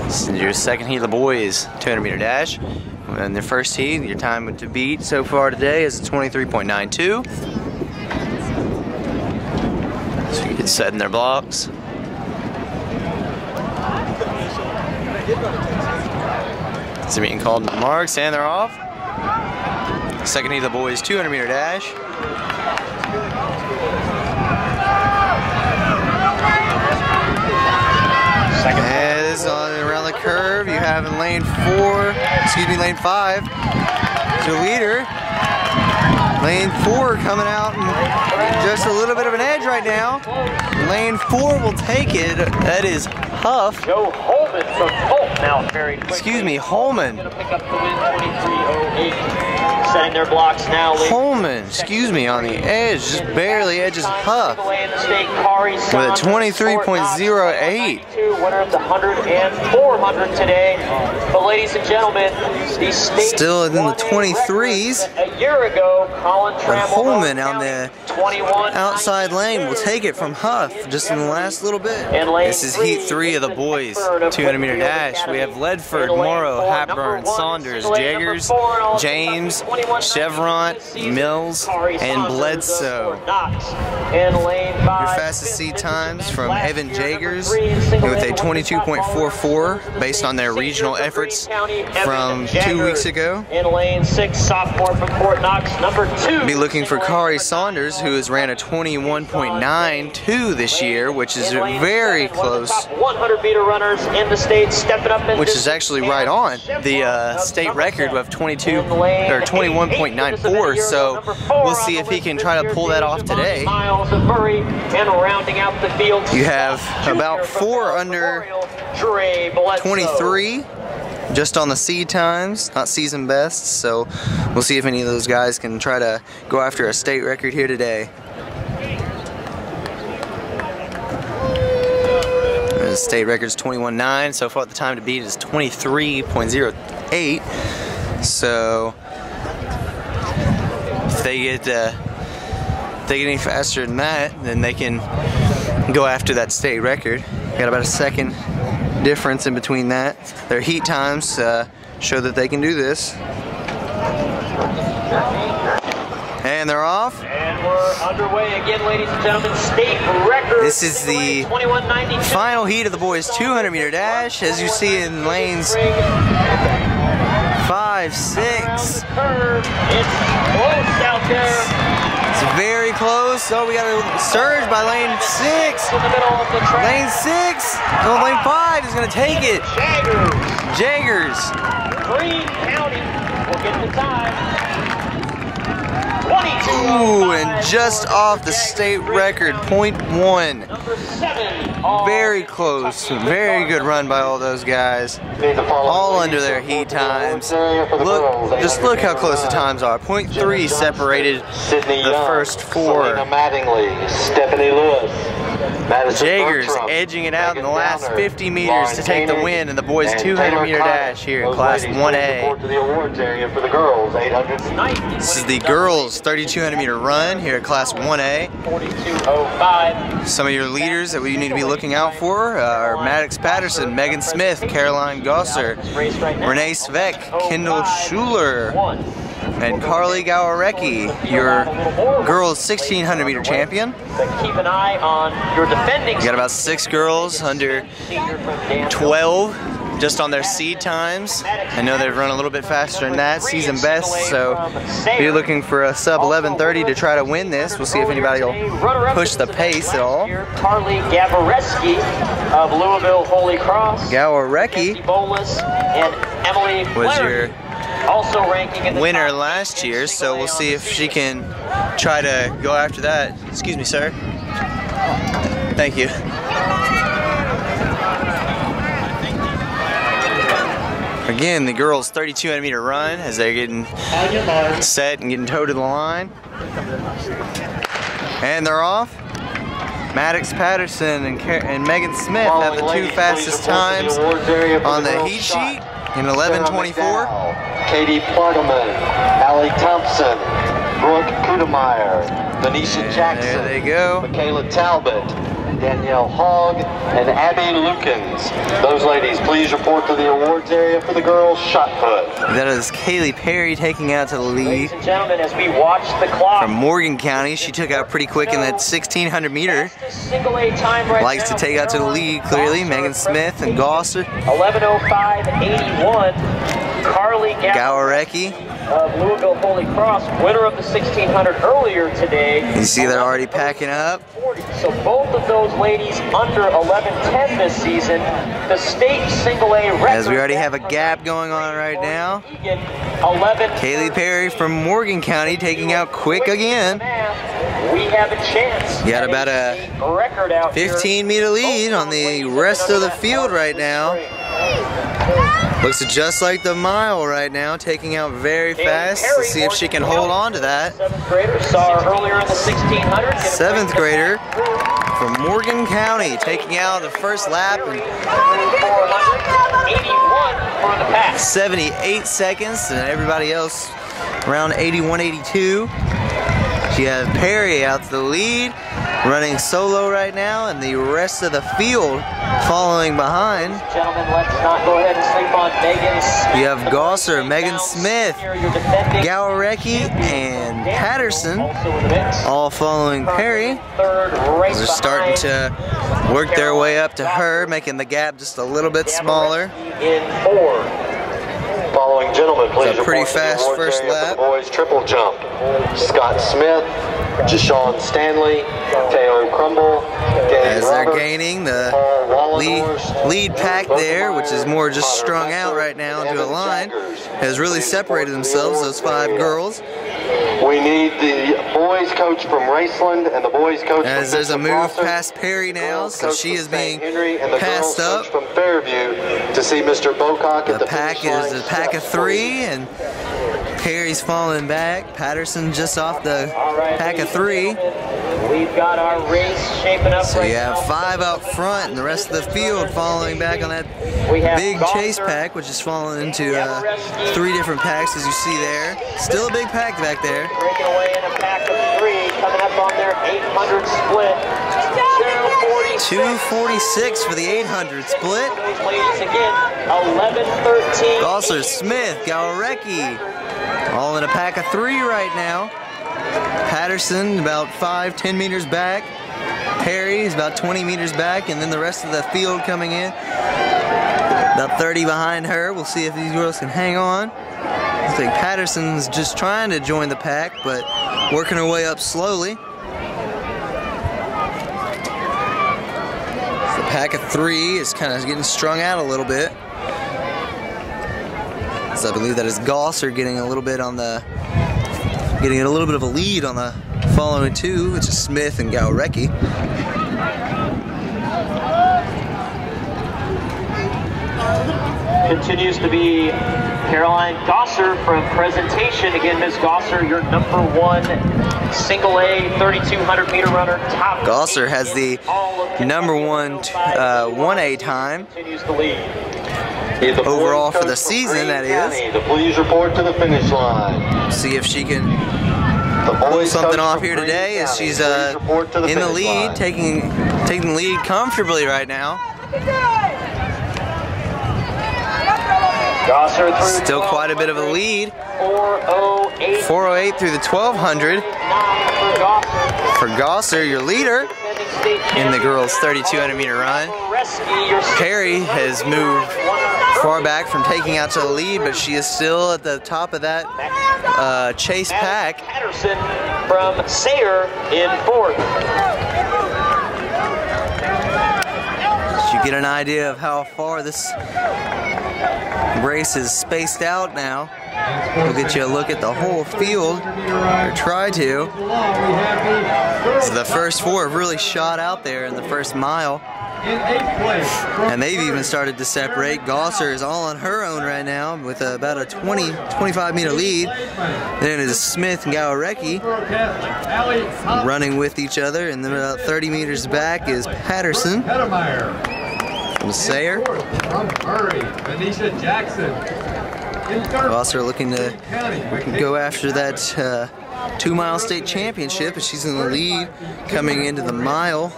This is your second heat of the boys 200 meter dash. In the first heat, your time to beat so far today is 23.92. So you get set in their blocks. It's being called in the marks, and they're off. Second heat of the boys 200 meter dash. And this is around the curve. You have in lane 5, is your leader. Lane 4 coming out and just a little bit of an edge right now. Lane 4 will take it. That is Huff. Joe Holman from Holt now very quickly. Excuse me, Holman. Gonna pick up the win, 23.08. Setting their blocks now. Holman, excuse me, on the edge, just barely edges Huff with a 23.08. Winner of the 100 and 400 today. But ladies and gentlemen, these states still in the 23s. A year ago, Colin But Holman on the outside lane will take it from Huff just in the last little bit. This is heat 3 of the boys 200 meter dash. We have Ledford, Morrow, Hapburn, Saunders, Jaggers, James, Chevron, Mills, and Bledsoe. Your fastest seed times from Evan Jaggers with a 22.44 based on their regional efforts from 2 weeks ago. In lane 6, sophomore from Fort Knox, number 2. Be looking for Kari Saunders, who has ran a 21.92 this year, which is very close. 100 meter runners in the state stepping up, which is actually right on the state record of 21.94. So we'll see if he can try to pull that off today. You have about 4 under 23 just on the seed times, not season bests. So we'll see if any of those guys can try to go after a state record here today. The state record is 21.9. So far the time to beat is 23.08. So if they get any faster than that, then they can go after that state record. Got about a second difference in between that. Their heat times show that they can do this. And they're off. And we're underway again, ladies and gentlemen. State record. This is the final heat of the boys 200 meter dash, as you see in lanes 5, 6. It's close out there. It's very close. So we got a surge by lane 6. In the middle of the track. Lane 6. Oh, lane 5 is going to take it. Jaggers. Green County will get the time. 22. Ooh, and just off the state record, 0.1. Very close. Very good run by all those guys. All under their heat times. Just look how close the times are. 0.3 separated the first 4. Stephanie Lewis. Jaggers edging it out in the last 50 meters to take the win in the boys 200 meter dash here in Class 1A. This is the girls 3200 meter run here at Class 1A. Some of your leaders that we need to be looking out for are Maddox Patterson, Megan Smith, Caroline Gosser, Renee Sveck, Kendall Schuler, and Carly Gowarecki, your girls 1600 meter champion. Keep an eye on your defending. You got about 6 girls under 12 just on their seed times. I know they've run a little bit faster than that, season best, so be looking for a sub 11:30 to try to win this. We'll see if anybody will push the pace at all. Carly Gabareski of Louisville Holy Cross. Gawarecki and Emily was your also ranking in the winner last year, so we'll see if she can try to go after that. Excuse me, sir. Thank you. Again, the girls' 3,200 meter run as they're getting set and getting towed to the line. And they're off. Maddox Patterson and Megan Smith have the two fastest times on the heat sheet in 11:24. Katie Pluggerman, Allie Thompson, Brooke Kudemeyer, Denisha Jackson, there they go. Michaela Talbot, Danielle Hogg, and Abby Lukens. Those ladies, please report to the awards area for the girls' shot put. That is Kaylee Perry taking out to the lead. Ladies and gentlemen, as we watch the clock. From Morgan County, she took out pretty quick in that 1,600 meter. Likes to take out to the lead clearly. Megan Smith and Gosser. 11:05.81. Carly Gawarecki of Louisville Holy Cross, winner of the 1,600 earlier today. You see they're already packing up. So both of those ladies under 11:10 this season. The state single A record. As we already have a gap going on right now. 11. Kaylee Perry from Morgan County taking out quick again. We have a chance. You got about a 15-meter lead on the rest of the field right now. Looks just like the mile right now, taking out very fast. Let's see if she can hold on to that. 7th grader saw her earlier in the 1,600. 7th grader from Morgan County taking out the first lap in 81 for the pass. 78 seconds, and everybody else around 81, 82. She has Perry out to the lead, running solo right now, and the rest of the field following behind. Gentlemen, let's not go ahead and sleep on Megan Smith. You have Gosser, Megan Smith, Gawarecki, and Patterson all following Perry. They're starting to work their way up to her, making the gap just a little bit smaller. In 4. Following gentlemen, please it's a pretty fast first lap. Boys triple jump. Scott Smith, Jashawn Stanley, Teo Crumble, as they're gaining the lead pack there, which is more just strung out right now into a line, has really separated themselves, those 5 girls. We need the boys coach from Raceland and the boys coach as from there's a move Foster, past Perry now, so she is being passed up. From Fairview to see Mr. Bocock at the pack is a pack of 3, and Perry's falling back. Patterson just off the pack of 3. We've got our race shaping up. So you have 5 out front, and the rest of the field following back on that big chase pack, which is falling into 3 different packs, as you see there. Still a big pack back there. Breaking away in a pack of 3, coming up on their 800 split. 246 for the 800 split. Ladies again, 11-13. Gosser, Smith, Gawarecki, all in a pack of 3 right now. Patterson about 5-10 meters back. Perry is about 20 meters back, and then the rest of the field coming in. About 30 behind her. We'll see if these girls can hang on. I think Patterson's just trying to join the pack, but working her way up slowly. The pack of 3 is kind of getting strung out a little bit. So I believe that is Gosser getting a little bit on the, getting a little bit of a lead on the following 2, which is Smith and Gawarecki. Continues to be Caroline Gosser from Presentation. Again, Ms. Gosser, your #1 single A 3,200 meter runner. Top Gosser has the #1 1A time. Continues to lead. Overall for the season, that is. Please report to the finish line. See if she can pull something off here today, as she's in the lead, taking the lead comfortably right now. Still quite a bit of a lead. 4:08 through the 1200. For Gosser, your leader in the girls' 3,200 meter run. Perry has moved far back from taking out to the lead, but she is still at the top of that chase pack. Patterson from Sayre in 4th. You get an idea of how far this race is spaced out now. We'll get you a look at the whole field, or try to. So the first 4 have really shot out there in the first mile. And they've even started to separate. Gosser is all on her own right now with about a 20-25 meter lead. Then it is Smith and Gawarecki running with each other, and then about 30 meters back is Patterson from Sayre. Gosser looking to go after that 2-mile state championship, as she's in the lead coming into the mile.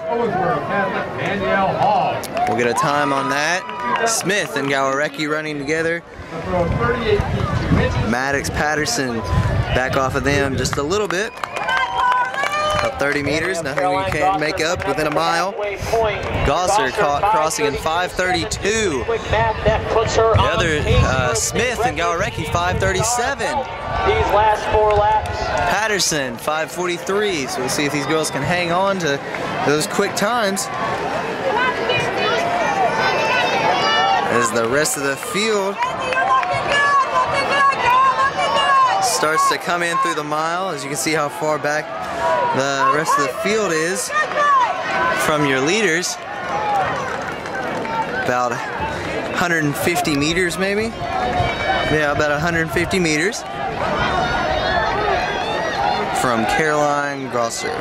We'll get a time on that. Smith and Gawarecki running together. Maddox, Patterson back off of them just a little bit. About 30 meters, nothing we can't make up within a mile. Gosser crossing in 5:32. The other, Smith and Gawarecki, 5:37. These last 4 laps. Patterson, 5:43. So we'll see if these girls can hang on to those quick times. As the rest of the field starts to come in through the mile, as you can see how far back the rest of the field is from your leaders. About 150 meters maybe. Yeah, about 150 meters from Caroline Gosser.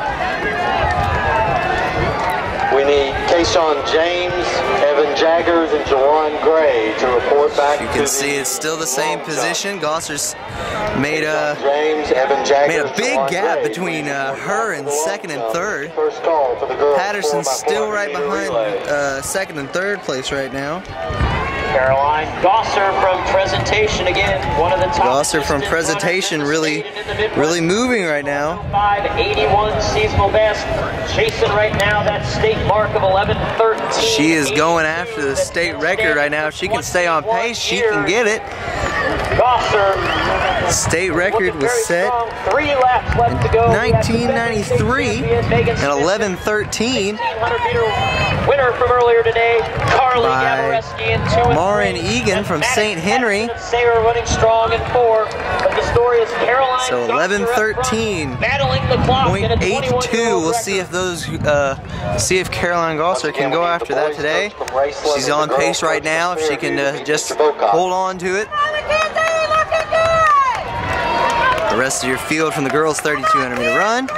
We need Kayshawn James, Evan Jaggers, and Jawan Gray to report back. You can see it's still the same position. Gosser's made a big gap between her and 2nd and 3rd. Patterson's still right behind 2nd and 3rd place right now. Caroline Gosser from Presentation again, one of the top. Gosser from Presentation really moving right now. 5:81 seasonal best, chasing right now that state mark of 11:13. She is going after the state record right now. If she can stay on pace, she can get it. Gosser. State record was set in 1993 at 11:13. Winner from earlier today, Carly by Maureen Egan from St. Henry. Sayre running strong in 4, but the story is Caroline. So 11:13.82. We'll see if if Caroline Gosser can go after that today. She's on pace right now. If she can just hold on to it. The rest of your field from the girls' 3,200 meter run.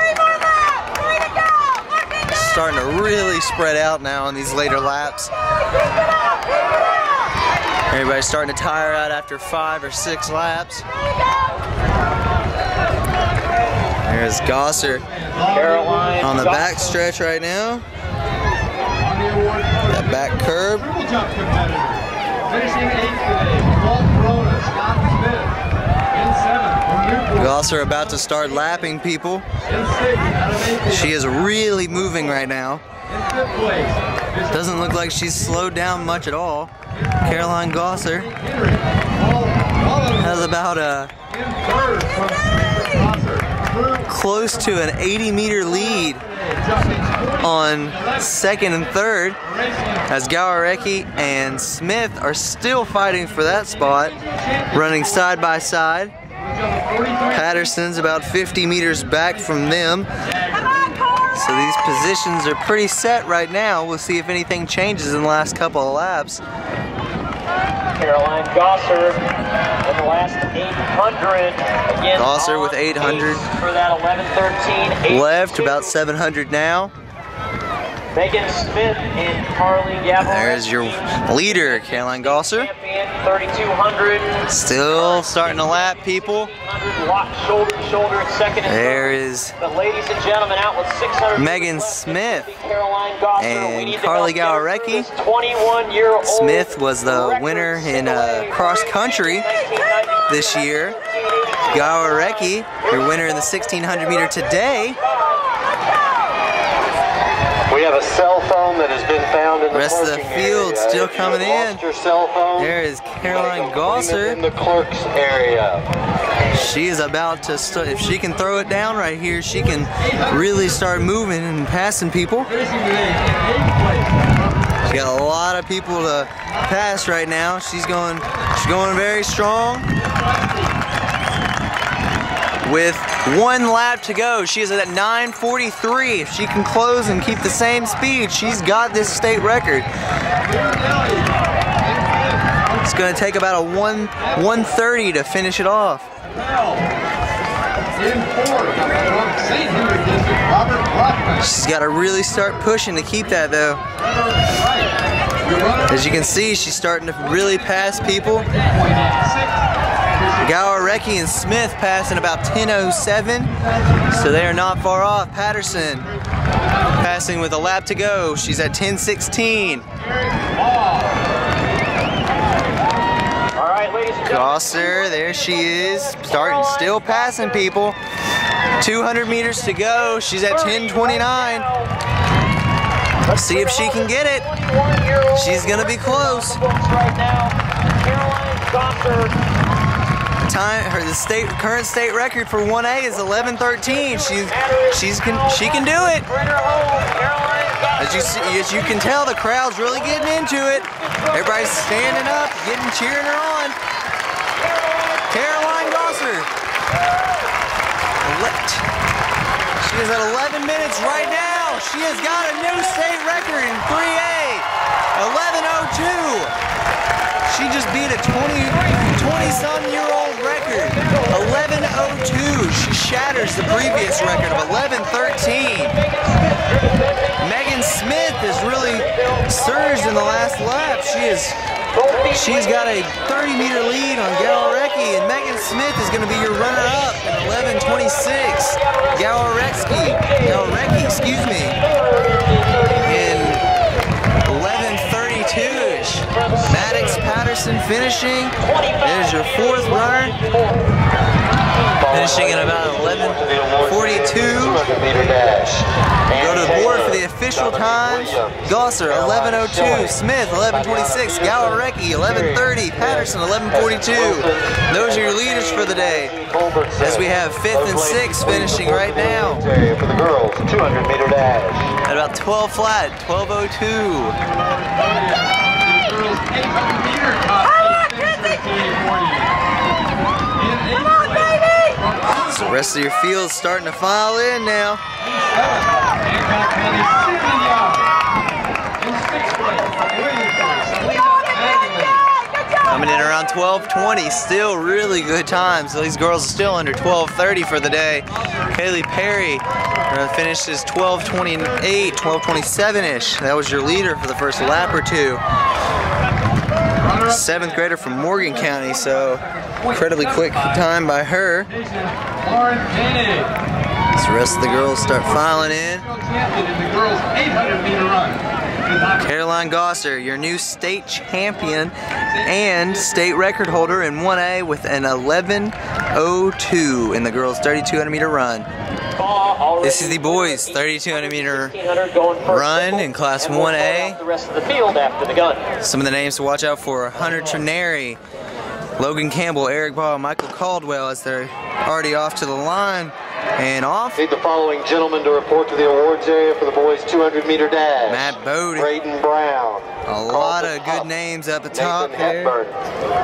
Starting to really spread out now on these later laps. Everybody's starting to tire out after 5 or 6 laps. There's Gosser on the back stretch right now. That back curb. Gosser about to start lapping people. She is really moving right now. Doesn't look like she's slowed down much at all. Caroline Gosser has about a close to an 80-meter lead on 2nd and 3rd, as Gawarecki and Smith are still fighting for that spot, running side by side. Patterson's about 50 meters back from them. So these positions are pretty set right now. We'll see if anything changes in the last couple of laps. Caroline Gosser in the last 800. Again, Gosser with 800 for that 11:13. left, about 700 now. Megan Smith and Carly Gavel. There's your leader, Caroline Gosser. 3,200. Still starting to lap people. Locked shoulder to shoulder at 2nd and 3rd. There is the ladies and gentlemen out with 600. Megan Smith and and Carly Gawarecki. 21-year-old Smith was the winner in cross country this year. Gawarecki, your winner in the 1,600 meter today. We have a cell phone that has been found in the rest of the field area. still If you coming have in. lost your cell phone, There is Caroline Gosser. in the clerk's area. She is about to start. If she can throw it down right here, she can really start moving and passing people. She got a lot of people to pass right now. She's going very strong. With 1 lap to go, she is at 9:43. If she can close and keep the same speed, she's got this state record. It's going to take about a 1:30 to finish it off. She's got to really start pushing to keep that though. As you can see, she's starting to really pass people. Gowarecki and Smith passing about 10:07, so they are not far off. Patterson passing with a lap to go. She's at 10:16. Gosser, there she is, still passing people. 200 meters to go. She's at 10:29. Let's see if she can get it. She's gonna be close. Current state record for 1A is 11:13. She can do it. As you can tell, the crowd's really getting into it. Everybody's standing up, cheering her on. Caroline Gosser. She is at 11 minutes right now. She has got a new state record in 3A. 11:02. She just beat a 20-some-year-old record. 11:02. She shatters the previous record of 11:13. Megan Smith has really surged in the last lap. She's got a 30-meter lead on Gowarecki, and Megan Smith is going to be your runner-up in 11:26. Gowarecki, excuse me, in 11:32-ish. Maddox Patterson finishing. There's your 4th runner. Finishing in about 11:42. Go to the board for the official times. Gosser 11:02, Smith 11:26, Gowarecki 11:30, Patterson 11:42. Those are your leaders for the day. As we have 5th and 6th finishing right now. For the girls 200-meter dash. At about 12 flat, 12:02. So the rest of your field's starting to file in now. Coming in around 12:20, still really good times. So these girls are still under 12:30 for the day. Kaylee Perry finishes 12:28, 12:27-ish. That was your leader for the first lap or two. 7th grader from Morgan County, so incredibly quick time by her. As the rest of the girls start filing in. Caroline Gosser, your new state champion and state record holder in 1A with an 11:02 in the girls' 3,200-meter run. This is the boys' 3,200-meter run in Class 1A. Some of the names to watch out for: Hunter Trineri, Logan Campbell, Eric Ball, Michael Caldwell, as they're already off to the line and off. Need the following gentlemen to report to the awards area for the boys' 200-meter dash. Matt Bode. Braden Brown. A lot of good names up the top there.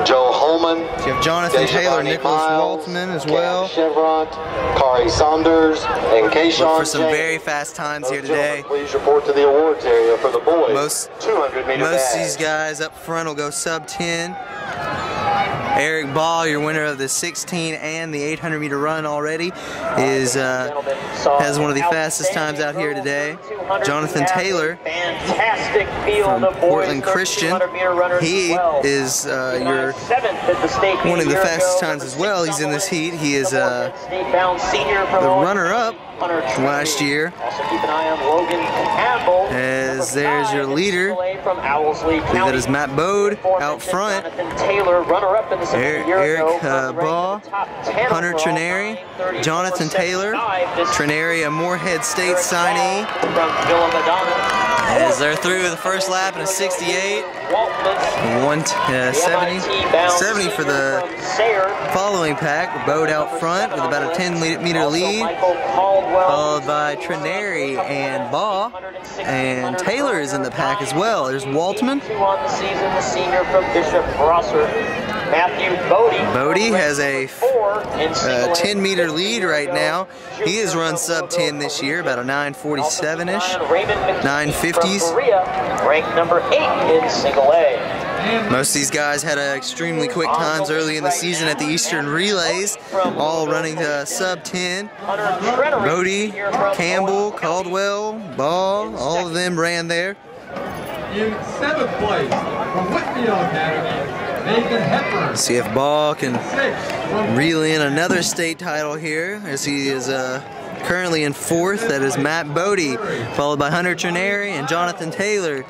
Joe Holman. You have Jonathan Taylor, Nicholas Waltman as well. Chevron, Kari Saunders, and Keyshawn. Look for some very fast times here today. Please report to the awards area for the boys. 200-meter dash. Most of these guys up front will go sub 10. Eric Ball, your winner of the 16 and the 800-meter run already, has one of the fastest times out here today. Jonathan Taylor from Portland Christian, he is one of the fastest times as well. He's in this heat. He is the runner-up from last year. As there's your leader, that is Matt Bode out front. Eric Ball, Hunter Trineri, Jonathan Taylor, Trineri a Moorhead State signee. As they're through the first lap in a 68, 70 for the following pack. Bode out front with about a 10-meter lead, followed by Trineri and Baugh, and Taylor is in the pack as well. There's Waltman. The senior from Bishop Rosser. Matthew Bodie has a 10-meter lead right now. He has run sub 10 this year, about a 9:47-ish, 9:50s. Ranked number 8 in single A. Most of these guys had extremely quick times early in the season at the Eastern Relays, all running sub 10. Bodie, Campbell, Caldwell, Ball, all of them ran there. In 7th place from Whitfield Academy, Nathan Hepburn. See if Ball can reel in another state title here, as he is currently in 4th. That is Matt Bodie, followed by Hunter Trineri and Jonathan Taylor.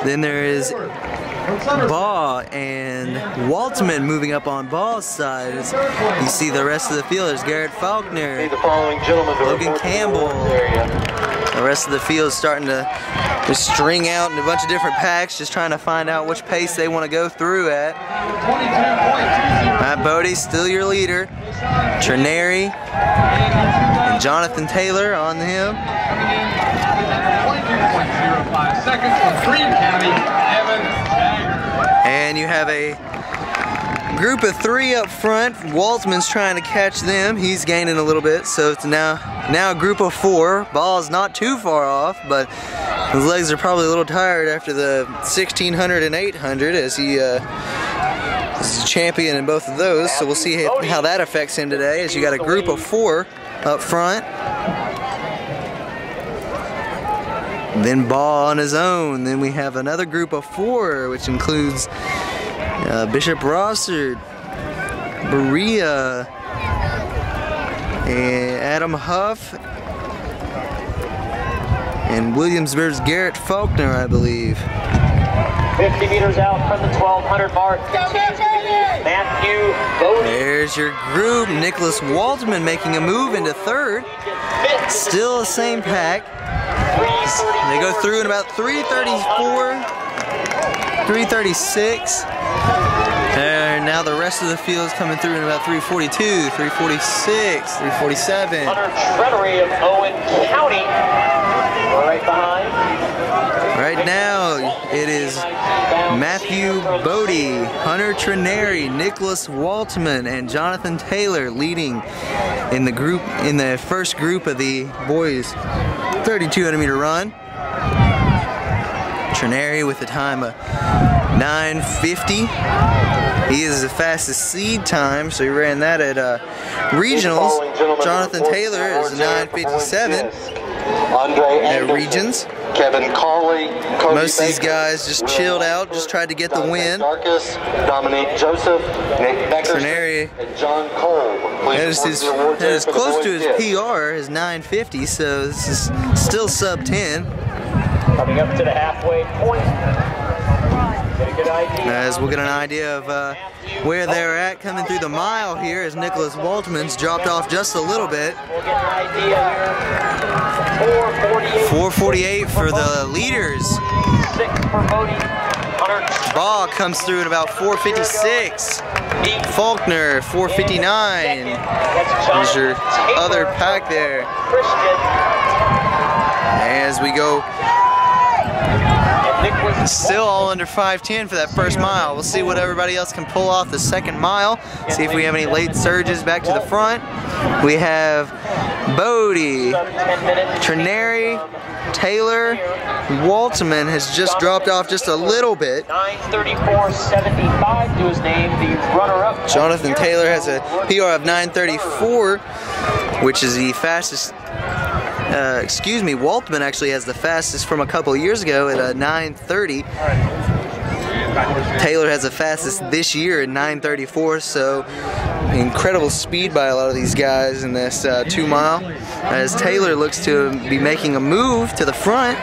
Then there is Baugh and Waltman moving up on Ball's side. You see the rest of the field. There's Garrett Faulkner, Logan Campbell. The rest of the field is starting to just string out in a bunch of different packs, just trying to find out which pace they want to go through at. Matt Bodie, still your leader. Trineri and Jonathan Taylor on him. 22.05 seconds from Greene County, Evan Jagger. And you have a group of 3 up front. Waltman's trying to catch them. He's gaining a little bit, so it's now a group of 4. Ball's not too far off, but his legs are probably a little tired after the 1600 and 800, as he is a champion in both of those. So we'll see how that affects him today, as you got a group of 4 up front. Then Ball on his own. Then we have another group of 4, which includes Bishop Rosser, Berea, and Adam Huff, and Williamsburg's Garrett Faulkner, I believe. 50 meters out from the 1200 mark. Matthew Bodie. There's your group. Nicholas Waltman making a move into 3rd. Still the same pack. They go through in about 3:34, 3:36. And now the rest of the field is coming through in about 3:42, 3:46, 3:47. Hunter Trineri of Owen County. Right behind. Right now it is Matthew Bodie, Hunter Trineri, Nicholas Waltman, and Jonathan Taylor leading in the first group of the boys' 3,200-meter run. Trineri with a time of 9:50. He is the fastest seed time, so he ran that at regionals. Jonathan Taylor is 9:57 at regions. Kevin Carley, most of these guys just chilled out, just tried to get the win. Dominique Joseph, Nick Becker, Trineri and John Cole. that is close to his PR, his 9:50, so this is still sub 10. Coming up to the halfway point. Get a good idea. As we'll get an idea of where they're at coming through the mile here, as Nicholas Waltman's dropped off just a little bit. We'll get an idea here. 4:48 for the leaders. 6 for Bodie. Baugh comes through at about 4:56. Faulkner 4:59. There's your other pack there. As we go, still all under 5:10 for that first mile. We'll see what everybody else can pull off the second mile. See if we have any late surges back to the front. We have Bodie, Trineri, Taylor, Waltman has just dropped off just a little bit. 9:34.75 to his name, the runner-up. Jonathan Taylor has a PR of 9:34, which is the fastest. Waltman actually has the fastest from a couple of years ago at 9:30. Taylor has the fastest this year at 9:34, so incredible speed by a lot of these guys in this 2 mile. As Taylor looks to be making a move to the front.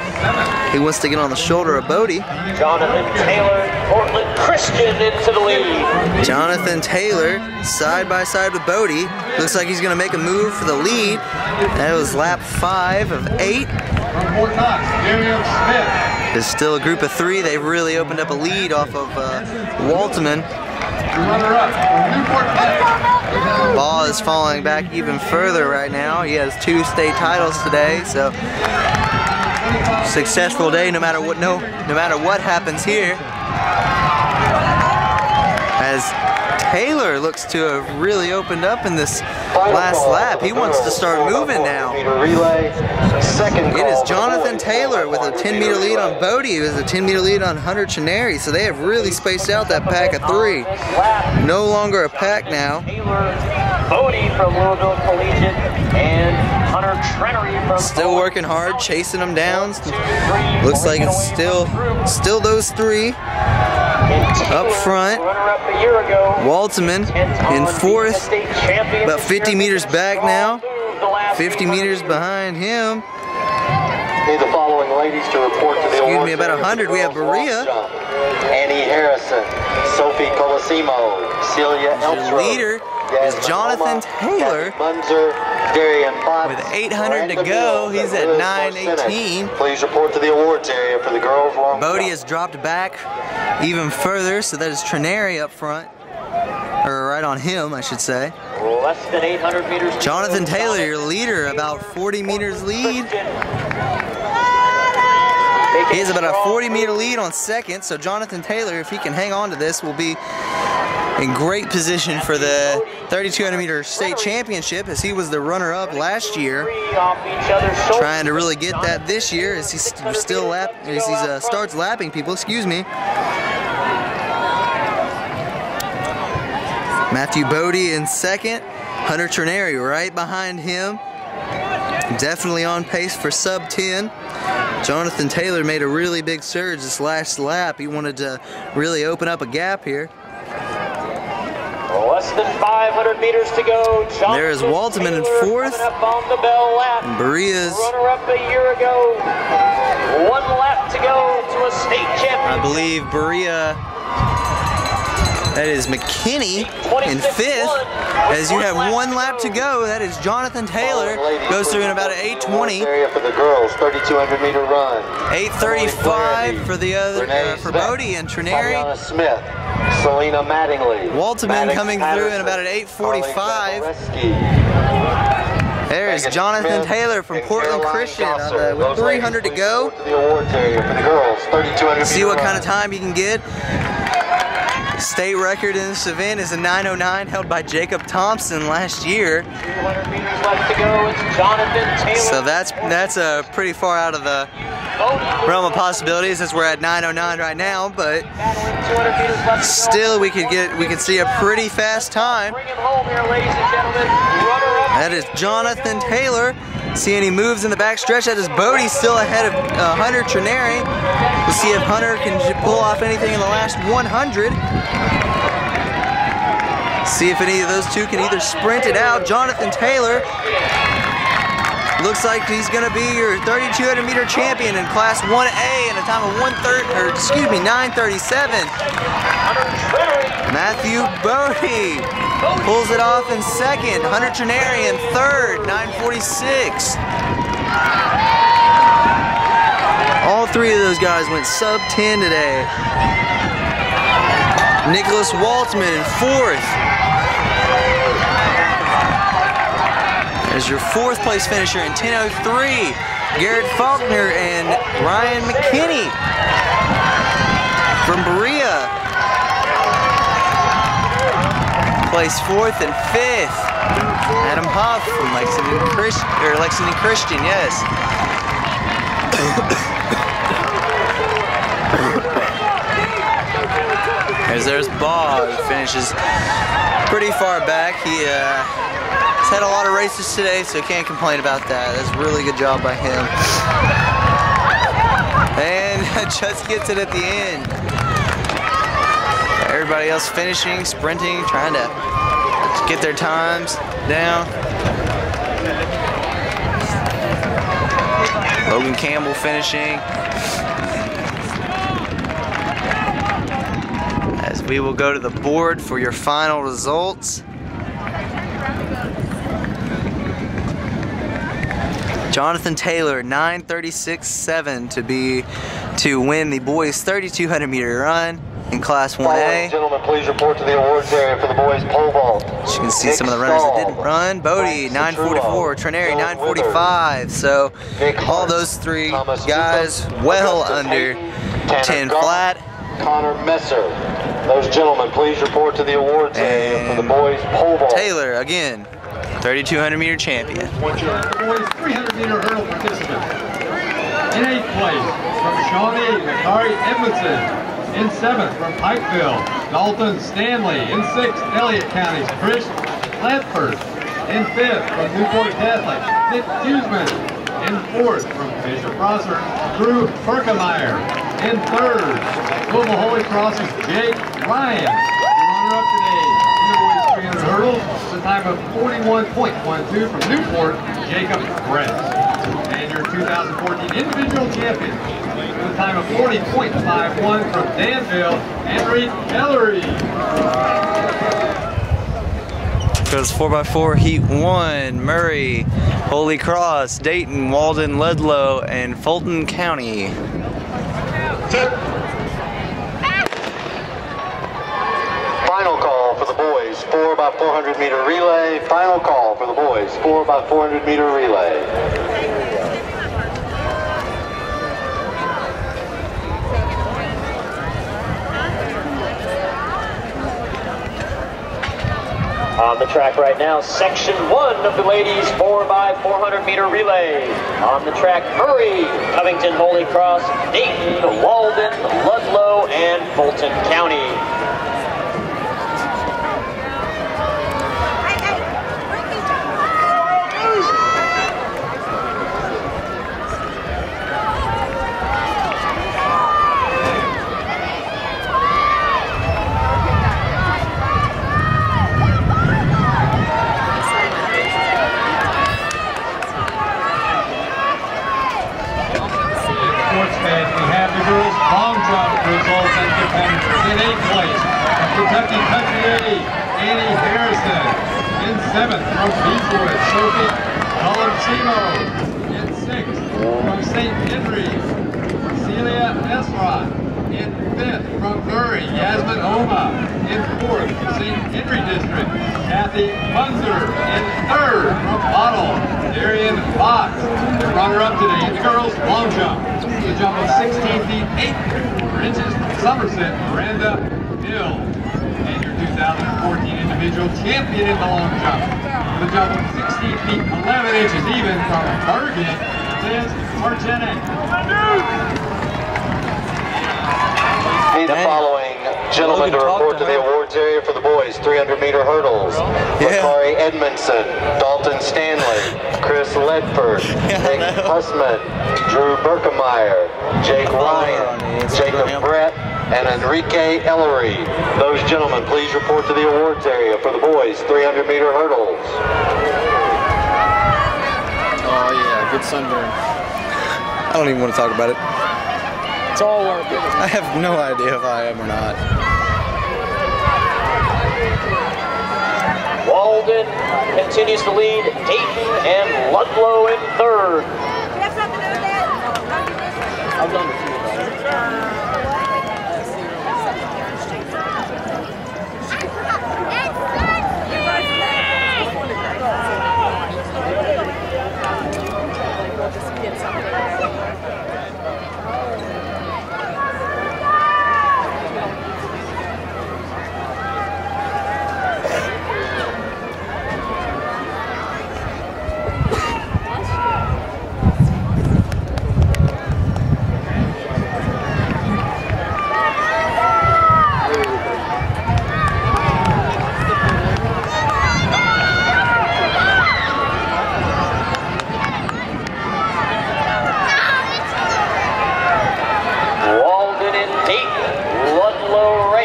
He wants to get on the shoulder of Bodie. Jonathan Taylor, Portland Christian into the lead. Jonathan Taylor side by side with Bodie. Looks like he's going to make a move for the lead. That was lap 5 of 8. from Fort Knox, Miriam Smith. There's still a group of 3. They've really opened up a lead off of Waltman. Runner-up from Newport Next. Ball is falling back even further right now. He has 2 state titles today, so successful day no matter what happens here. As Taylor looks to have really opened up in this last lap. He wants to start moving now. It is Jonathan Taylor with a 10-meter lead on Bodie, who has a 10-meter lead on Hunter Chineri. So they have really spaced out that pack of 3. No longer a pack now. Bodie from Louisville Collegiate and Hunter Chineri from still working hard, chasing them down. Looks like it's still those 3. Up front, Waltman in 4th, about 50 meters back now, 50 meters behind him. Need the following ladies to report to the Excuse me, about 100. We have Berea. Annie Harrison, Sophie Colosimo, Celia Your leader is Jonathan Taylor with 800 to go. He's at 9:18. Please report to the awards area for the girls' long Bodie has dropped back even further, so that is Trineri up front. Or right on him, I should say. Less than 800 meters. Jonathan Taylor, your leader, about 40 meters lead. He has about a 40-meter lead on 2nd, so Jonathan Taylor, if he can hang on to this, will be in great position for the 3,200-meter state championship, as he was the runner-up last year. Trying to really get that this year as he starts lapping people. Excuse me. Matthew Bodie in 2nd. Hunter Trineri right behind him. Definitely on pace for sub 10. Jonathan Taylor made a really big surge this last lap. He wanted to really open up a gap here. Less than 500 meters to go. There is Waltman in 4th. And Berea's runner-up a year ago. 1 lap to go to a state championship. I believe Berea. That is McKinney in 5th. As you have 1 lap to go, that is Jonathan Taylor. Goes through in about an 8:20. For the girls, 3,200-meter run. 8:35 for the other for Bodie and Trineri. Tatiana Smith, Selena Mattingly. Waltman coming through in about an 8:45. There is Jonathan Taylor from Portland Christian with 300 to go. See what kind of time you can get. State record in this event is a 9:09 held by Jacob Thompson last year. 200 meters left to go. It's Jonathan Taylor. So that's pretty far out of the realm of possibilities, as we're at 9:09 right now, but still we could see a pretty fast time. Bring him home here, ladies and gentlemen. That is Jonathan Taylor. See any moves in the back stretch. That is Bodie still ahead of Hunter Trineri. We'll see if Hunter can pull off anything in the last 100. See if any of those two can either sprint it out. Jonathan Taylor looks like he's going to be your 3,200-meter champion in Class 1A in a time of 9:37. Matthew Bodie pulls it off in 2nd. Hunter Trineri in 3rd, 9:46. All 3 of those guys went sub 10 today. Nicholas Waltman in 4th. There's your 4th place finisher in 10:03. Garrett Faulkner and Ryan McKinney from Berea. Place 4th and 5th. Adam Huff from Lexington Christian, yes. There's Bob, who finishes pretty far back. He's had a lot of races today, so can't complain about that. That's a really good job by him. And just gets it at the end. Everybody else finishing, sprinting, trying to get their times down. Logan Campbell finishing. As we will go to the board for your final results. Jonathan Taylor, 9:36.7 to win the boys 3,200 meter run in Class 1A. Gentlemen, please report to the awards area for the boys pole vault. As you can see some of the runners that didn't run. Bodie, 9:44, Trinary, 9:45. So all those three guys well under 10 flat. Connor Messer. Those gentlemen, please report to the awards area for the boys pole vault. Taylor, again, 3,200 meter champion. The boys 300 meter hurdle participants. In 8th place from Shawnee Macari Edmondson. In 7th from Pikeville, Dalton Stanley. In 6th, Elliott County's Chris Ledford. In 5th from Newport Catholic, Nick Huseman. In 4th from Fisher Prosser, Drew Perkemeyer. In 3rd, Louisville Holy Cross's Jake Ryan. Runner-up today in the boys 300 hurdles, the time of 41.12 from Newport, Jacob Brett. And your 2014 individual champion, with a time of 40.51 from Danville, Henry Ellery. Goes 4x4 Heat 1, Murray, Holy Cross, Dayton, Walden, Ludlow, and Fulton County. Final call for the boys 4x400 meter relay. Final call for the boys 4x400 meter relay. On the track right now, section 1 of the ladies 4x400 meter relay. On the track, Murray, Covington, Holy Cross, Dayton, Walden, Ludlow, and Fulton County. Long jump results independent. In 8th place, Kentucky Country A, Annie Harrison. In 7th, from Beechwood, Sophie Colorsimo. In 6th, from St. Henry, Celia Esrod. In 5th, from Murray, Yasmin Oma. In 4th, St. Henry District, Kathy Munzer. In 3rd, from Bottle, Darian Fox. The runner-up today in the girls' long jump. The jump of 16 feet 8 inches from Somerset, Miranda Hill. And your 2014 individual champion in the long jump. The jump of 16 feet 11 inches even from Bergen, Liz Marchenek. Need the following gentlemen to report to the awards area for the boys 300 meter hurdles. Macari Edmondson, Dalton Stanley, Chris Ledford, Nick Hussman, Drew Berkemeyer, Jake Ryan, Jacob Brett, and Enrique Ellery. Those gentlemen, please report to the awards area for the boys 300 meter hurdles. Oh yeah, good sunburn. I don't even want to talk about it. It's all worth it. I have no idea if I am or not. Walden continues to lead, Dayton and Ludlow in 3rd. I've done a few.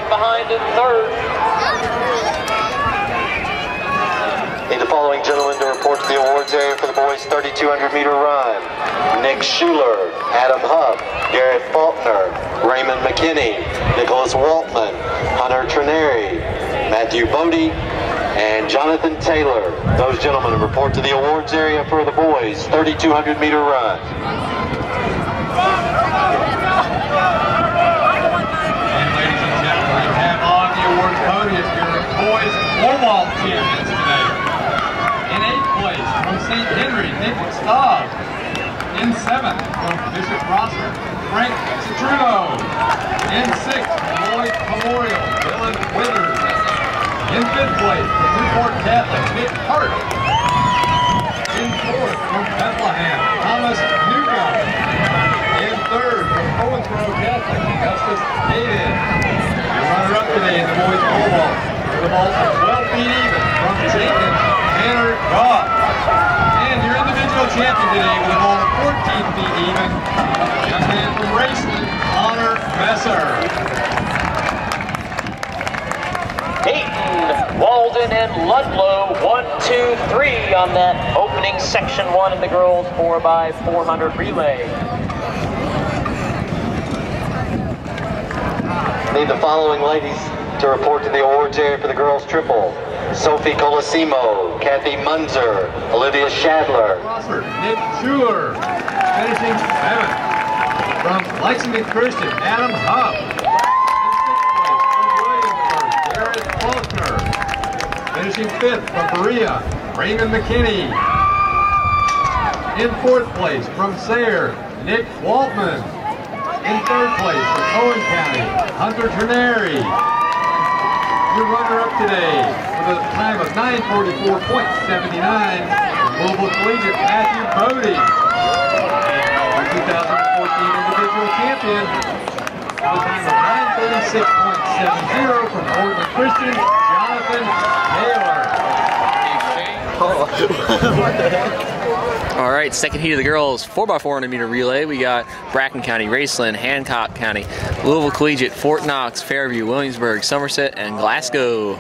behind in 3rd. Need the following gentlemen to report to the awards area for the boys' 3,200 meter run. Nick Schuler, Adam Huff, Garrett Faulkner, Raymond McKinney, Nicholas Waltman, Hunter Trinary, Matthew Bodie, and Jonathan Taylor. Those gentlemen report to the awards area for the boys 3,200 meter run. And ladies and gentlemen, we have on the awards podium here the boys pole vault champions today. In 8th place from St. Henry, Nick Staub. In 7th from Bishop Rosser, Frank Citrulo. In 6th, Lloyd Memorial, Dylan Withers. In 5th place from Newport Catholic, Nick Hart. In 4th from Bethlehem, Thomas Newcomb. In 3rd from Owensboro Catholic, Augustus Hayden. Your runner-up today in the boys pole vault. The vault is 12 feet even from Jenkins, Tanner Goff. And your individual champion today with a vault of 14 feet even, young man from Raceland, Connor Messer. Dayton, Walden, and Ludlow, 1, 2, 3 on that opening section 1 in the girls 4x400 relay. Need the following ladies to report to the awards area for the girls triple. Sophie Colosimo, Kathy Munzer, Olivia Shadler. Nick Schuler, finishing 7th. From Lexington Christian, Adam Huff. In 6th place from Williamsburg, Garrett Faulkner. Finishing 5th from Berea, Raymond McKinney. In 4th place from Sayre, Nick Waltman. In 3rd place from Owen County, Hunter Ternary. Your runner-up today with a time of 9:44.79 from Louisville Collegiate, Matthew Bodie. Your 2014 individual champion with a time of 9:36.70 from Portland Christian, Jonathan Taylor. All right, second heat of the girls 4x400 meter relay. We got Bracken County, Raceland, Hancock County, Louisville Collegiate, Fort Knox, Fairview, Williamsburg, Somerset, and Glasgow.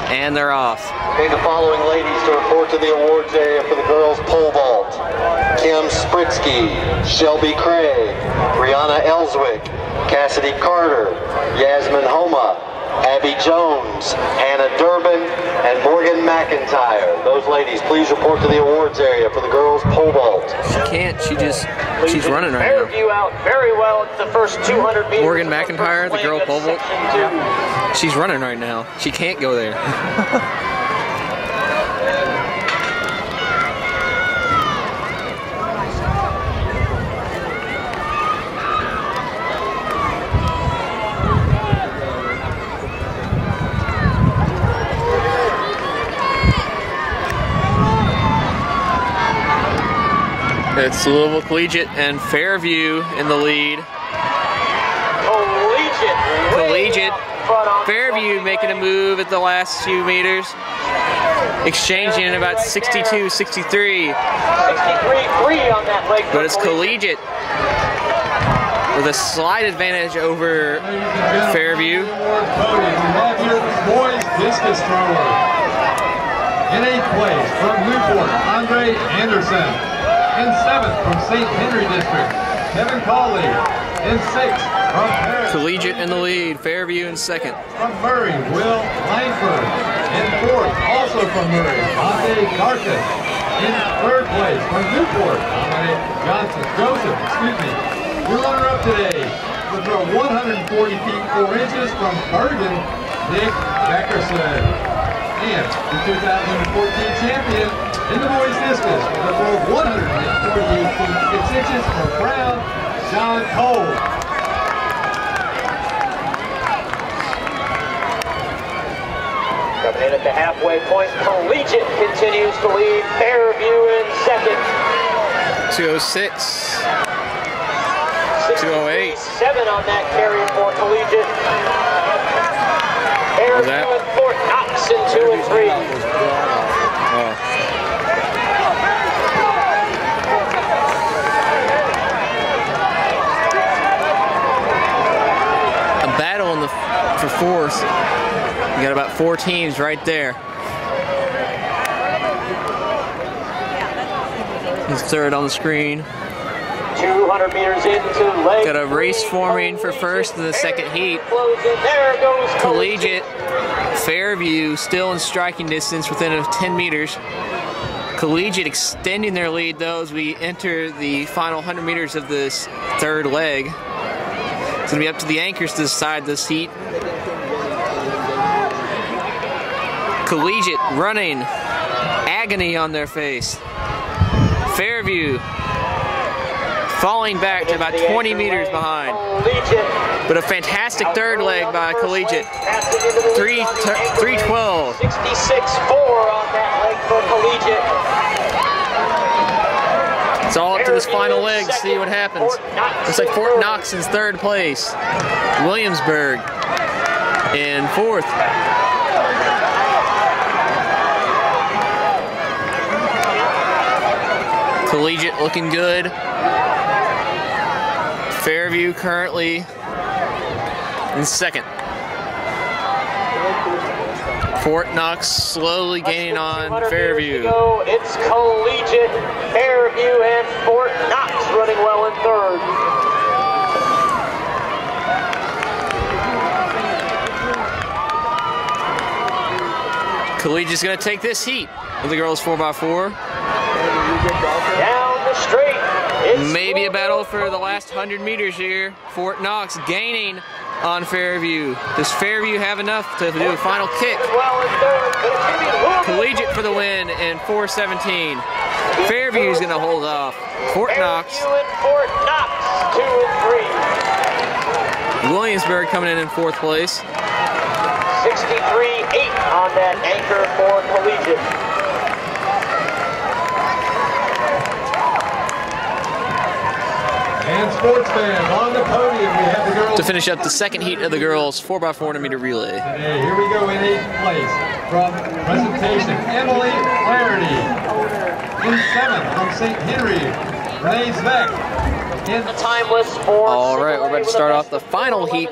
And they're off. Okay, the following ladies to report to the awards area for the girls pole vault. Kim Spritsky, Shelby Craig, Brianna Ellswick, Cassidy Carter, Yasmin Homa, Abby Jones, Anna Durbin, and Morgan McIntyre. Those ladies, please report to the awards area for the girls pole vault. She can't, she's running right now. Fairview out very well at the first 200 meters. Morgan McIntyre, the girl pole vault. She's running right now. She can't go there. It's Louisville Collegiate and Fairview in the lead. Collegiate. Fairview making a move at the last few meters. Exchanging at about 62, 63. 63.3 on that leg. But it's Collegiate with a slight advantage over Fairview. We have here the boys discus thrower. In 8th place from Newport, Andre Anderson. In 7th from St. Henry District, Kevin Cawley. In 6th from Paris. Collegiate in the lead, Fairview in 2nd. From Murray, Will Langford. In 4th, also from Murray, Monte Carcass. In 3rd place from Newport, Joseph. Your runner-up today will throw 140 feet 4 inches from Bergen, Nick Beckerson. And the 2014 champion in the boys discus will throw 148 feet 6 inches from Brown, John Cole. Coming in at the halfway point, Collegiate continues to lead. Fairview in 2nd. 206. 208. 7 on that carry for Collegiate. Fairview in 4th, Knox in 2 and 3. Oh. A battle for 4th. You got about 4 teams right there. He's 3rd on the screen. 200 meters into leg. Got a race forming for first in the second heat. There goes Collegiate, Fairview still in striking distance within 10 meters. Collegiate extending their lead though as we enter the final 100 meters of this third leg. It's going to be up to the anchors to decide this heat. Collegiate running, agony on their face. Fairview falling back to about 20 meters behind. But a fantastic third leg by Collegiate. 3:12. 66.4 on that leg for Collegiate. It's all up to this final leg to see what happens. Looks like Fort Knox is third place. Williamsburg in fourth. Collegiate looking good. Fairview currently in second. Fort Knox slowly gaining on Fairview. It's Collegiate, Fairview, and Fort Knox running well in third. Collegiate's going to take this heat with the girls 4x4. Down the straight. Maybe a battle for the last 100 meters here. Fort Knox gaining on Fairview. Does Fairview have enough to do a final kick? Collegiate for the win in 4:17. Fairview's going to hold off. Fort Knox. Fort Knox, 2 and 3. Williamsburg coming in fourth place. 63.8 on that anchor for Collegiate. And sports fans, on the podium, we have the girls. To finish up the second heat of the girls 4x400 meter relay. Today, here we go in 8th place from presentation, Emily Flaherty. In 7th from St. Henry, Renee Zweck. The timeless for all right, we're about to start off the final heat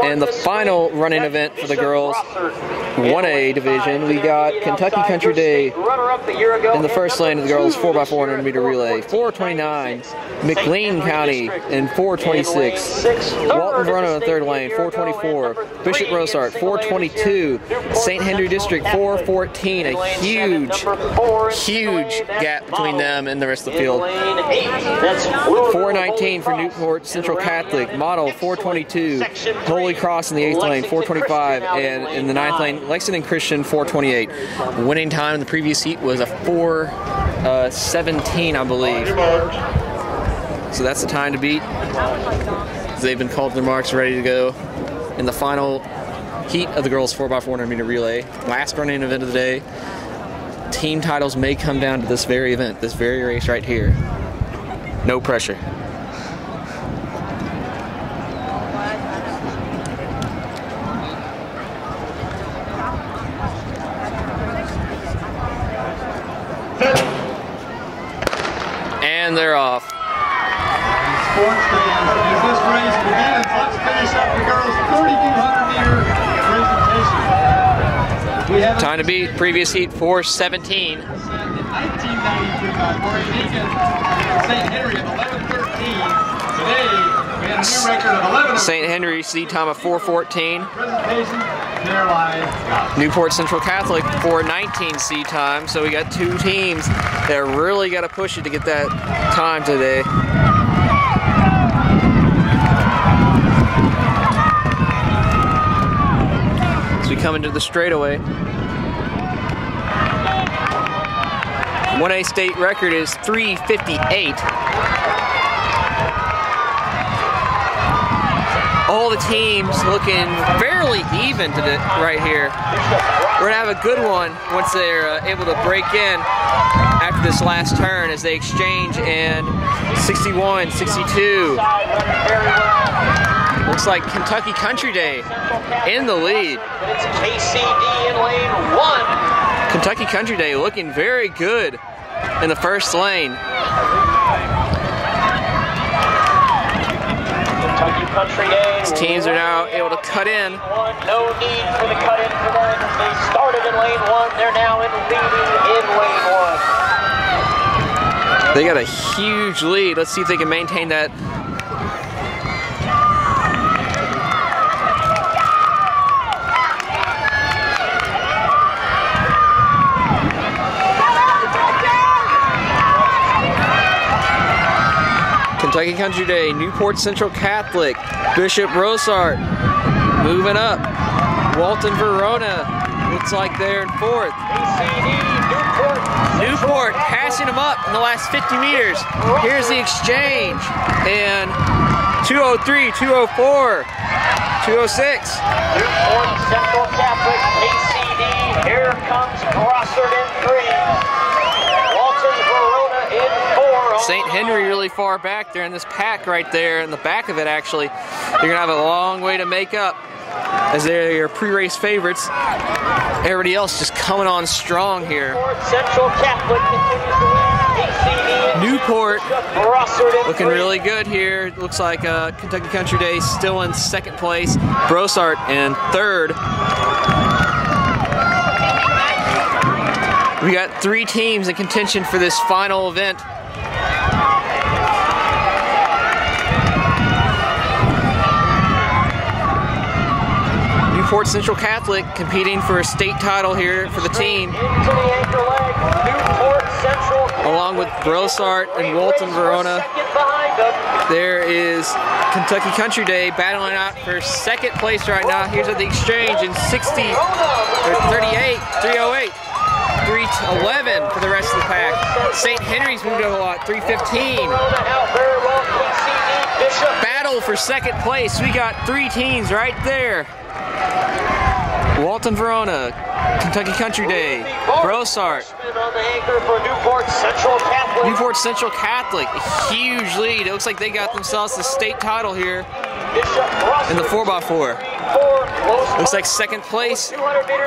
and the final running event for the girls 1A division. We got Kentucky Country Day in the first lane of the girls 4x400 meter relay. 4:29, McLean County in 4:26. Walton Verona in the third lane, 4:24. Bishop Rosart, 4:22. St. Henry District, 4:14. A huge gap between them and the rest of the field. 4:19 for Newport Central Catholic, Model 4:22. Holy Cross in the 8th lane, 4:25. And in the 9th lane, Lexington Christian, 4:28. Winning time in the previous heat was a 4:17, I believe. So that's the time to beat. They've been called to their marks, ready to go in the final heat of the girls 4x400 meter relay. Last running event of the day. Team titles may come down to this very event, this very race right here. No pressure. And they're off. Sports fans, as this race begins, let's finish up the girls' 3,200 meter presentation. We have time to beat. Previous heat 4:17. In 1993 by Maureen Egan, St. Henry at 11:13. Today we had a new record of 11. St. Henry seat time of 4:14. Presentation, Caroline Scott. Newport Central Catholic 4:19 seat time. So we got two teams that really got to push it to get that time today. As we come into the straightaway. 1A state record is 3:58. All the teams looking fairly even to the right here. We're gonna have a good one once they're able to break in after this last turn as they exchange in 61, 62. Looks like Kentucky Country Day in the lead. It's KCD in lane 1. Kentucky Country Day looking very good in the first lane. Kentucky Country Day. These teams are now able to cut in. No need for the cut in for them. They started in lane 1. They're now leading in lane 1. They got a huge lead. Let's see if they can maintain that. Kentucky Country Day, Newport Central Catholic, Bishop Rosart moving up. Walton Verona looks like they're in fourth. Newport passing them up in the last 50 meters. Here's the exchange. And 203, 204, 206. Newport Central Catholic, KCD. Here comes Grossard in 3. Walton Verona in 4. St. Henry really far back there in this pack right there. In the back of it, actually. They're going to have a long way to make up, as they're your pre-race favorites. Everybody else just coming on strong here. Central Catholic continues to win. Newport looking really good here. It looks like Kentucky Country Day still in second place. Brossart in third. We got 3 teams in contention for this final event. Newport Central Catholic competing for a state title here for the team, along with Brossart and Walton Verona. There is Kentucky Country Day battling out for second place right now. Here's at the exchange in 38, 308, 311 for the rest of the pack. St. Henry's moved up a lot, 315. Battle for second place. We got 3 teams right there. Walton Verona, Kentucky Country Day, Brossart, Newport Central Catholic, a huge lead. It looks like they got themselves the state title here in the 4x4. Looks like second place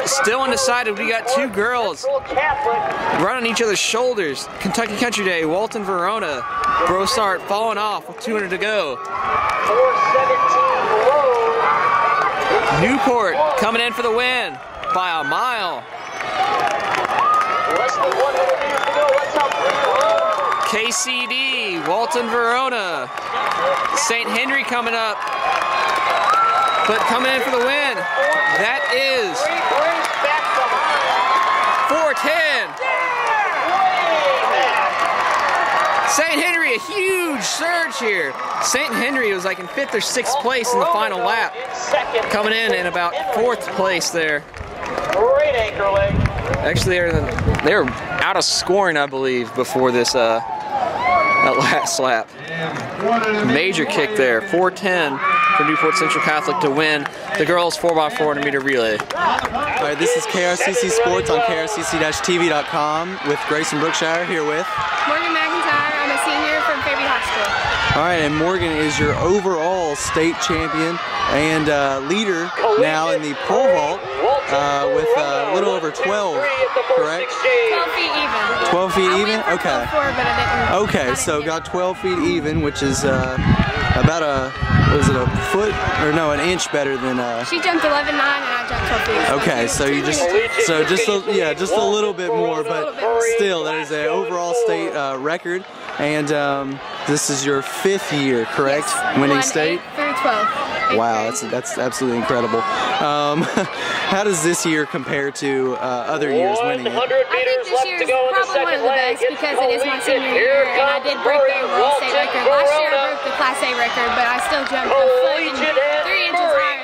still undecided. We got 2 girls right on each other's shoulders. Kentucky Country Day, Walton Verona, Brossart falling off with 200 to go. 417 low. Newport coming in for the win by a mile. Less than 100 meters to go. Let's help. KCD, Walton Verona, St. Henry coming up, but coming in for the win. That is 410. St. Henry, a huge surge here. St. Henry was like in 5th or 6th place in the final lap, coming in about 4th place there. Great anchor leg. Actually, they were out of scoring, I believe, before this that last lap. Major kick there, 410 for Newport Central Catholic to win the girls 4x400 meter relay. All right, this is KRCC Sports on krcc-tv.com with Grayson Brookshire here with Morgan McIntyre. I'm a senior from Fairview High School. All right, and Morgan is your overall state champion and leader now in the pole vault with a little over 12, correct? 12 feet even. 12 feet I even? went for Okay. 12.4, but I didn't. Okay, so got 12 feet even, which is about a, was it a foot, or no, an inch better than She jumped 11.9 and I jumped 12 feet. okay, so you just a little bit more, but still that is an overall state record. And this is your 5th year, correct? Yes. Winning Won state? 8th through 12. Wow, that's absolutely incredible. How does this year compare to other years winning it? I think this year is probably one of the best because it is my senior year and I did break the overall state record. Last year I broke the Class A record, but I still jumped a foot and 3 inches higher.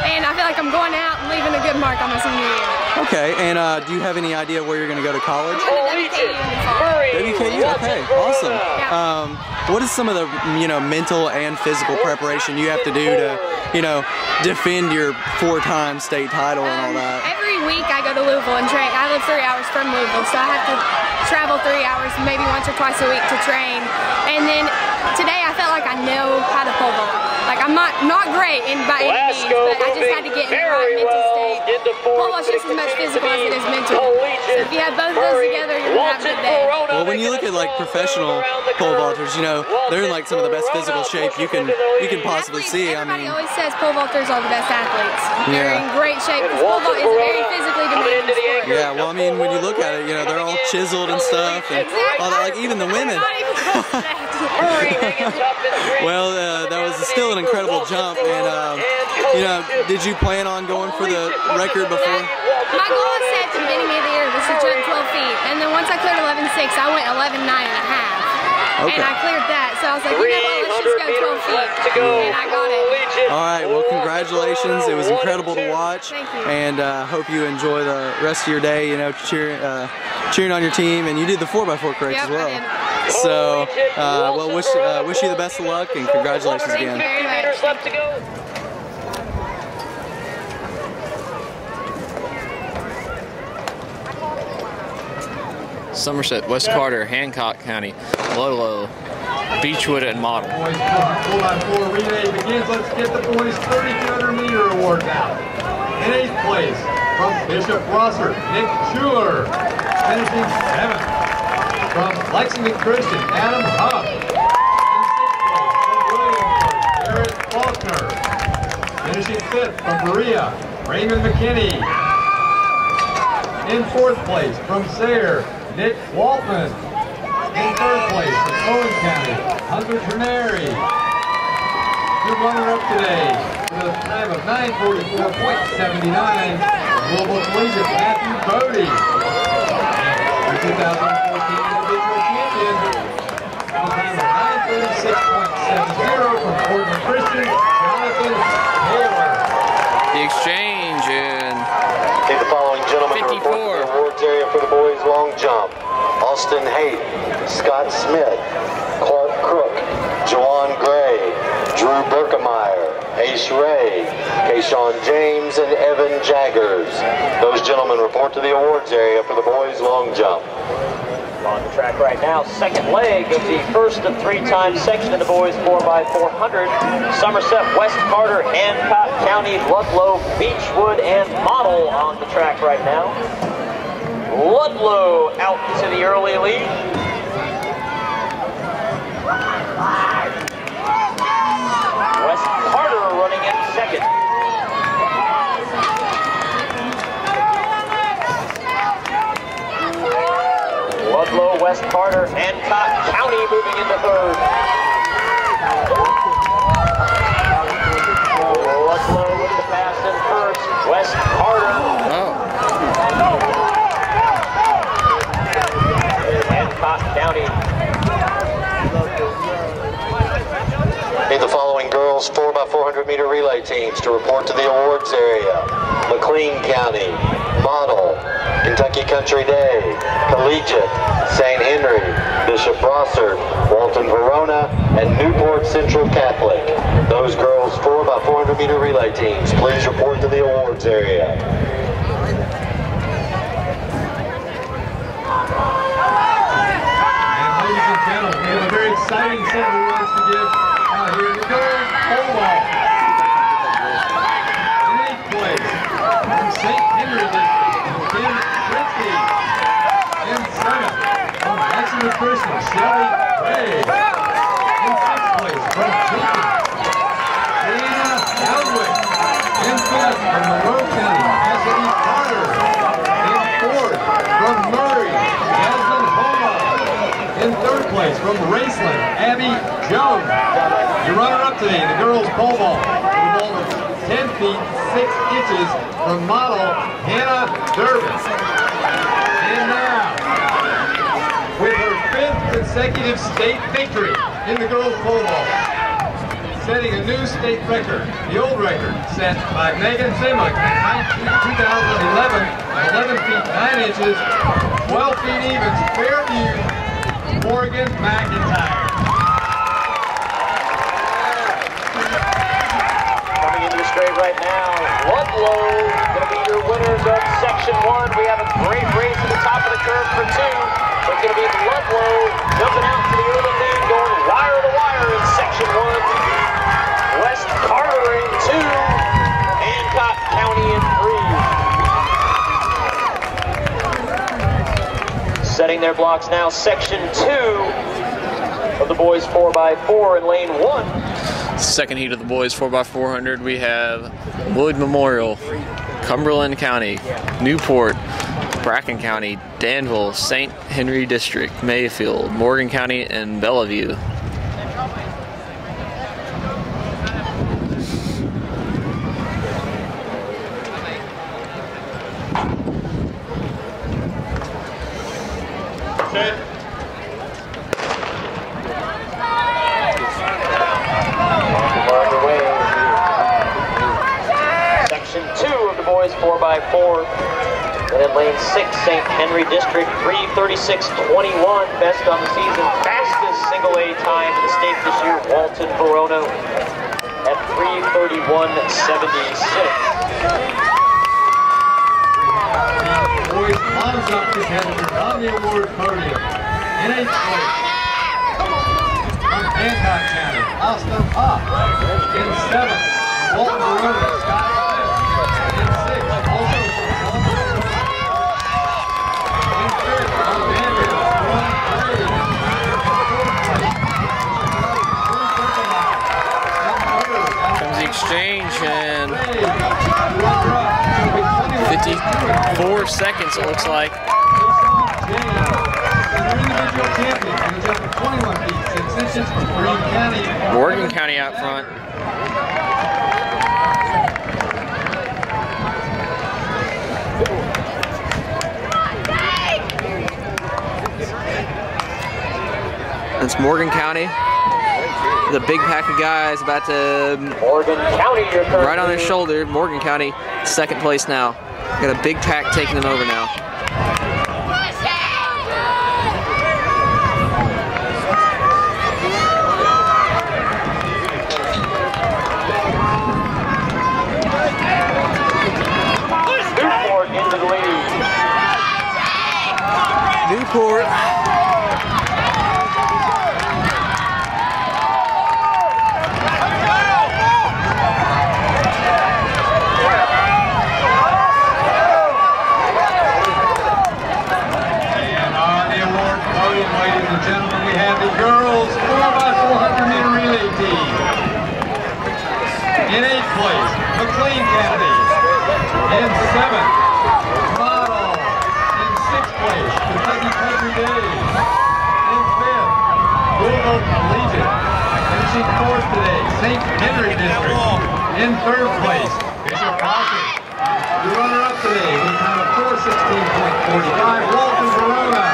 And I feel like I'm going out and leaving a good mark on my senior year. Okay, and do you have any idea where you're going to go to college? I'm going to WKU in the fall. WKU, okay, awesome. What is some of the mental and physical preparation you have to do to defend your 4-time state title and all that? Every week I go to Louisville and train. I live 3 hours from Louisville, so I have to travel 3 hours, maybe once or twice a week to train. And then today I felt like I know how to pole vault. Like, I'm not great by any means, but I just had to get in the right mental state. Pole vault's just as much physical as it is mental. So if you have both of those together, you're gonna have a good day. Well, when you look at like professional pole vaulters, you know, they're in like some of the best physical shape you can possibly see. Everybody always says pole vaulters are the best athletes. They're in great shape because pole vault is a very physically demanding sport. Yeah, well, I mean, when you look at it, you know, they're all chiseled and stuff, and all that. Like even the women. Well, that was still an incredible jump, and you know, did you plan on going for the record before? My goal was set at the beginning of the year was to jump 12 feet, and then once I cleared 11.6, I went 11.9 and a half. Okay. And I cleared that, so I was like, you know what, let's just go 12 feet, and I got it. All right, well, congratulations. It was incredible to watch. Thank you. And hope you enjoy the rest of your day, you know, cheering on your team. And you did the 4x4 correct as well. So, well, wish you the best of luck, and congratulations again. Thank you very much. Left to go. Somerset, West Carter, Hancock County, Lolo, Beechwood, and Model. Boys 4x4 relay begins. Let's get the boys 3,200-meter awards out. In 8th place from Bishop Rosser, Nick Schuler, finishing 7th. From Lexington Christian, Adam Huff. In 6th place from Williamsburg, Garrett Faulkner. Finishing 5th from Berea, Raymond McKinney. In 4th place from Sayre, Nick Waltman. In 3rd place from Owen County, Hunter Ternary. Your runner-up today with a time of 9:44.79, Global Collegiate Matthew Bodie. Your 2014 individual champion with a time of 9:36.70 from Portland Christian, Jonathan Taylor. The exchange in Need the following gentlemen to report to the awards area for the boys long jump. Austin Haight, Scott Smith, Clark Crook, Juwan Gray, Drew Berkemeyer, Ace Ray, Kayshawn James, and Evan Jaggers. Those gentlemen report to the awards area for the boys long jump. On the track right now, second leg of the first of 3-time section of the boys 4x400. Somerset, West Carter, Hancock County, Ludlow, Beechwood, and Model on the track right now. Ludlow out to the early lead. West Carter running in second. Ludlow, West Carter, Hancock County moving into third. Ludlow with the pass in first. West Carter. Hancock County. Need the following girls 4x400-meter relay teams to report to the awards area. McLean County, Model, Kentucky Country Day, Collegiate, St. Henry, Bishop Brossard, Walton Verona, and Newport Central Catholic. Those girls 4x400-meter relay teams, please report to the awards area. And ladies and gentlemen, we have a very exciting set of awards to give out here in the girls pole vault. In 8th place from St. Henry District, Kim Krinsky. In 7th from Lexington Christian, Shelly Ray. In 6th place from Jenkins, Dana Elwick. In 5th from Monroe County, Cassidy Carter. In 4th from Murray, Jasmine Homa. In 3rd place from Raceland, Abby Jones. Your runner-up today in the girls' pole vault, with a vault of 10 feet 6 inches from Model Hannah Durbin. And now, with her 5th consecutive state victory in the girls' pole vault, setting a new state record, the old record set by Megan Zimlick in 2011, 11 feet 9 inches, 12 feet evens, Fairview, Morgan McIntyre. Coming into the straight right now, Ludlow going to be your winners of Section 1. We have a great race at the top of the curve for 2. So it's going to be Ludlow jumping out to the early lead, going wire to wire in Section 1. West setting their blocks now. Section 2 of the boys 4x4 in lane 1. Second heat of the boys 4x400, we have Wood Memorial, Cumberland County, Newport, Bracken County, Danville, St. Henry District, Mayfield, Morgan County, and Bellevue. Section 2 of the boys 4x4. And in lane 6, St. Henry District, 3:36.21, best on the season. Fastest single A time in the state this year, Walton Verona at 3:31.76. Boys on-jump competitors on the award podium. In 8th place, from Hancock County, Austin Pop. In 7th, Walton Verona, Scott Smith. In 6th, also from Walton Verona. In 5th, from Danville, Ron Gray. In 4th, Comes the exchange, and 54 seconds it looks like. Morgan County out front. That's Morgan County. The big pack of guys about to Morgan County, right on their shoulder. Morgan County, second place now. Got a big pack taking them over now. Newport into the lead. Newport. Ladies and gentlemen, we have the girls 4x400 meter relay team. In 8th place, McLean County. In 7th, Model. In 6th place, Kentucky Country Days. In 5th, Louisville Collegiate. Finishing 4th today, St. Henry District. In 3rd place, Bishop Rocket. The runner-up today with a time of 4:16.45, Walton Verona.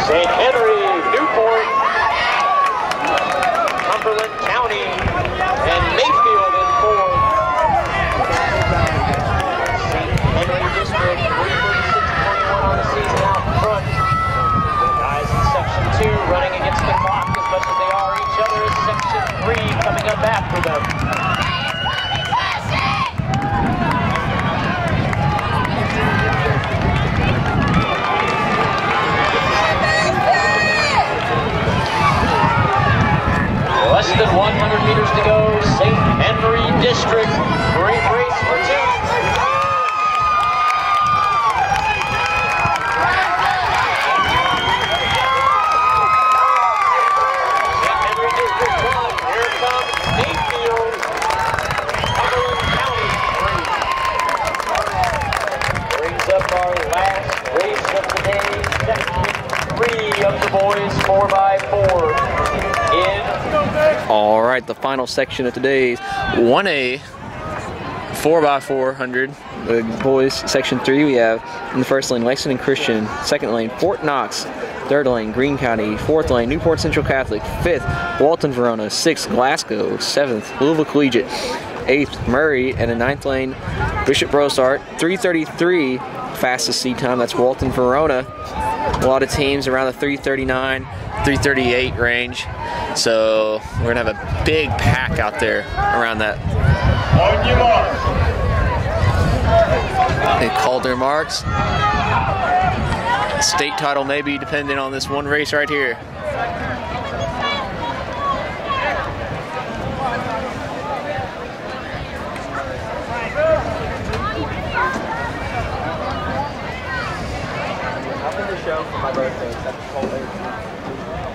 St. Henry, Newport, Cumberland County, and Mayfield in 4th. St. Henry District, 3:36.21 on the season out front. Guys in Section 2 running against the clock as much as they are each other as Section 3 coming up after them. Less than 100 meters to go, St. Henry District, great race for 2. St. Henry District 1, here comes Mayfield, Cumberland County 3. Brings up our last race of the day, Section 3 of the boys 4x4. All right, the final section of today's 1A 4x400. The boys section 3, we have in the first lane Lexington Christian, second lane Fort Knox, third lane Greene County, fourth lane Newport Central Catholic, fifth Walton Verona, sixth Glasgow, seventh Louisville Collegiate, eighth Murray, and in ninth lane Bishop Brosart. 3:33 fastest seat time. That's Walton Verona. A lot of teams around the 3:39, 3:38 range. So we're gonna have a big pack out there around that. On your mark. They called their marks. State title may be dependent on this one race right here.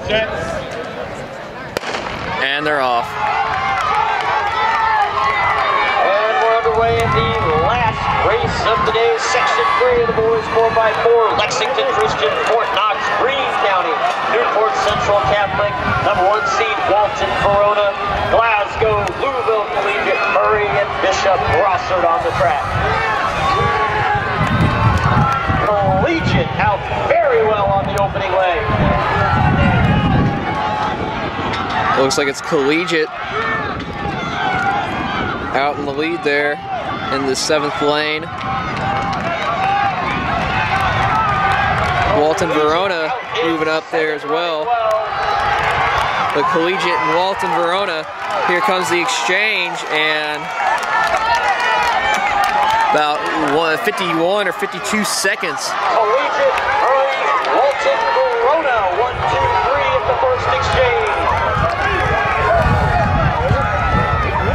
Set. And they're off. And we're underway in the last race of the day, Section 3 of the boys 4x4, Lexington Christian, Fort Knox, Greene County, Newport Central Catholic, number 1 seed Walton Verona, Glasgow, Louisville Collegiate, Murray, and Bishop Brossard on the track. Collegiate out very well on the opening leg. Looks like it's Collegiate out in the lead there in the 7th lane. Walton Verona moving up there as well. The Collegiate and Walton Verona. Here comes the exchange, and about 51 or 52 seconds. Collegiate, Murray, Walton Verona, 1, 2, 3 at the first exchange.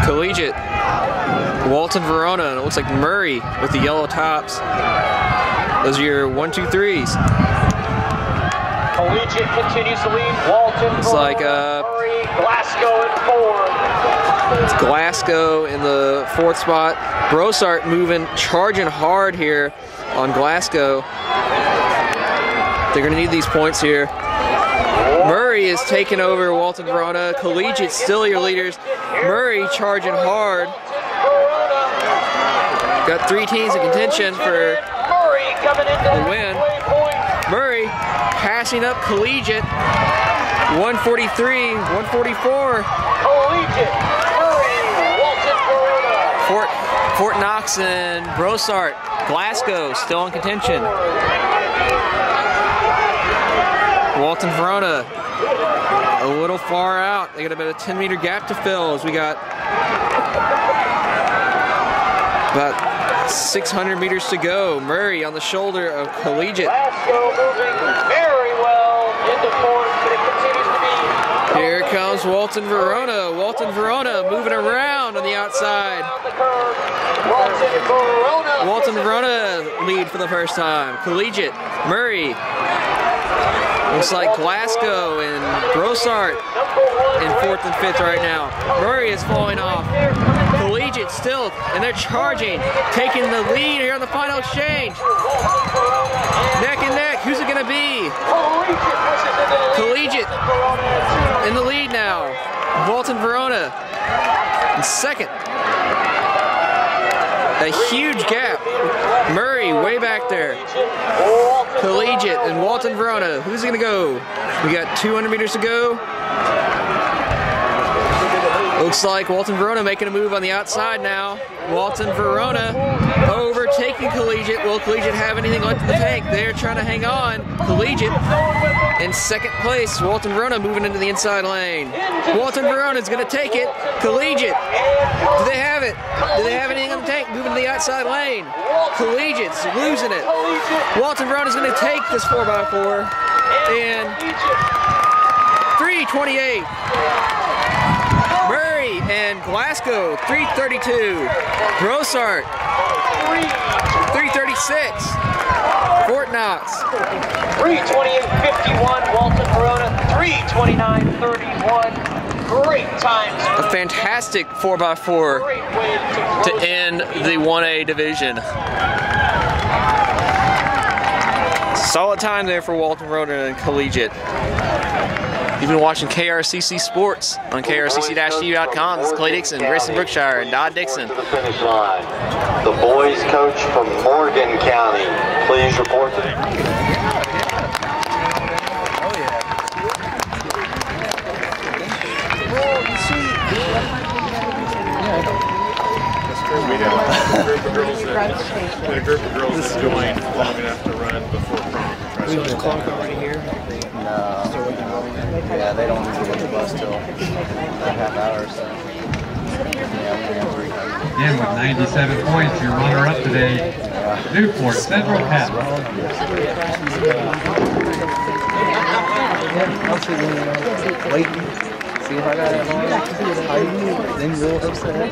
Collegiate, Walton Verona, and it looks like Murray with the yellow tops. Those are your 1, 2, 3s. Collegiate continues to lead. Walton, It's like Murray, Glasgow in 4. it's Glasgow in the 4th spot. Brossard moving, charging hard here on Glasgow. They're going to need these points here. Murray is taking over Walton Verona. Collegiate still your leaders. Murray charging hard. Got 3 teams in contention for the win. Murray passing up Collegiate. 143, 144. Collegiate, Murray, Walton Verona. Fort Knox and Brossard. Glasgow still in contention. Walton Verona a little far out. They got about a 10-meter gap to fill as we got about 600 meters to go. Murray on the shoulder of Collegiate. Glasgow moving very well into 4th, but it continues to be. Here comes Walton Verona. Walton Verona moving around on the outside. Walton Verona lead for the first time. Collegiate, Murray. Looks like Glasgow and Brossard in 4th and 5th right now. Murray is falling off. Collegiate still, and they're charging, taking the lead here on the final exchange. Neck and neck, who's it going to be? Collegiate in the lead now. Walton Verona in 2nd. A huge gap. Murray way back there. Collegiate and Walton Verona. Who's going to go? We got 200 meters to go. Looks like Walton Verona making a move on the outside now. Walton Verona overtaking Collegiate. Will Collegiate have anything left in the tank? They're trying to hang on. Collegiate in 2nd place. Walton Verona moving into the inside lane. Walton Verona is going to take it. Collegiate, do they have it? Do they have anything in the tank? Moving to the outside lane. Collegiate's losing it. Walton Verona is going to take this 4x4 and 3:28. Murray and Glasgow, 3:32. Brossard, 3:36. Fort Knox. 3:28.51. Walton Verona, 3:29.31. Great times. A fantastic 4x4 to end the 1A division. Solid time there for Walton Verona and Collegiate. You've been watching KRCC Sports on krcc-tv.com. This is Clay Dixon, Grayson Brookshire, and Dodd Dixon. To the finish line. The boys coach from Morgan County, please report to We had a group of girls that joined long enough to run before prom. already here? No. Yeah, they don't usually get the bus till like a half hour or so. And with 97 points, your runner-up today, Newport Central Pep. Wait, see if I got it long. Then you'll upset.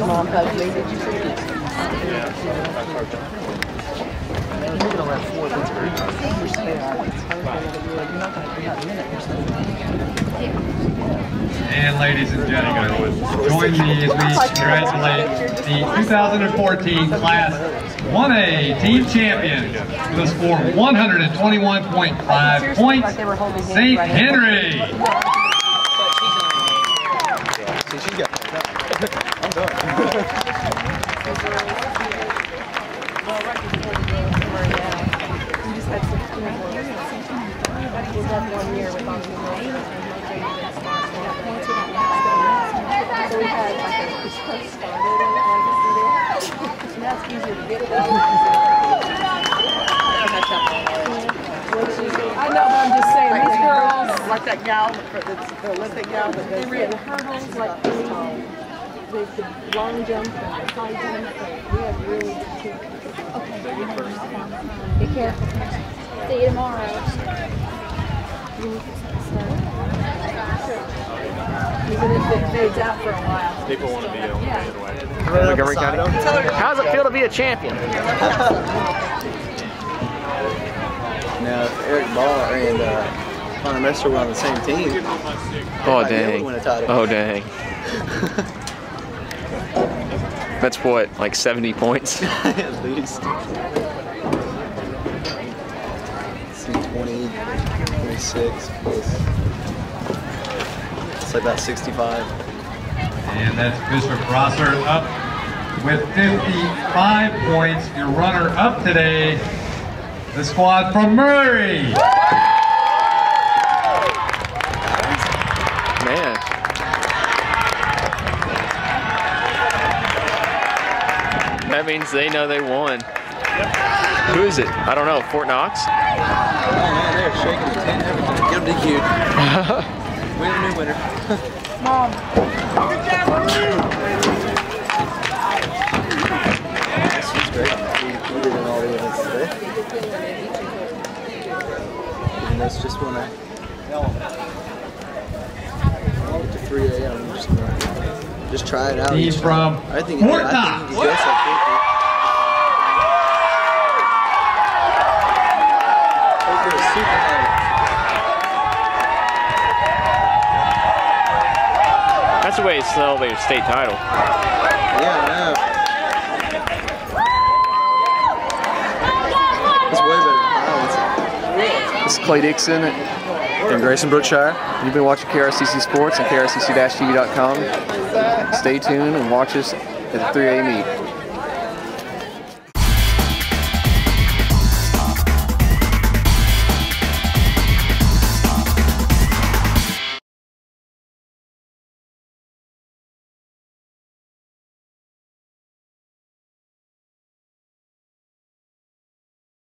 Mom hugged me. Did you see it? And ladies and gentlemen, join me as we congratulate the 2014 Class 1A Team Champions with a score of 121.5 points, St. Henry. I know, but I'm just saying, these girls, like that gal, the Olympic gal, that does the hurdles, like the long jump and the high jump, we have really good teams. Okay, be careful. See you tomorrow. Even if it fades out for a while. People want to be on Yeah. How does it feel to be a champion? Now, if Eric Ball and Connor Messer were on the same team, Oh they dang. would win a title. Oh dang. That's what, like 70 points? At least. See, 20, 26 plus. It's like about 65. And that's Mr. Prosser up with 55 points. Your runner-up today, the squad from Murray. Man. That means they know they won. Who is it? I don't know. Fort Knox? Oh man, they're shaking the tent. Get them DQ'd. Winner, new winner. Mom. She's great. We did in all the events today. And that's just when I get to 3 a.m. I'm just gonna just try it out. He's from I think Fort I Knox. think he goes like 50. Super high. That's the way to celebrate a state title. Yeah, I know. It's way better than Highlands. This is Clay Dixon in Grayson, Brookshire. You've been watching KRCC Sports and KRCC-TV.com. Stay tuned and watch us at the 3A meet.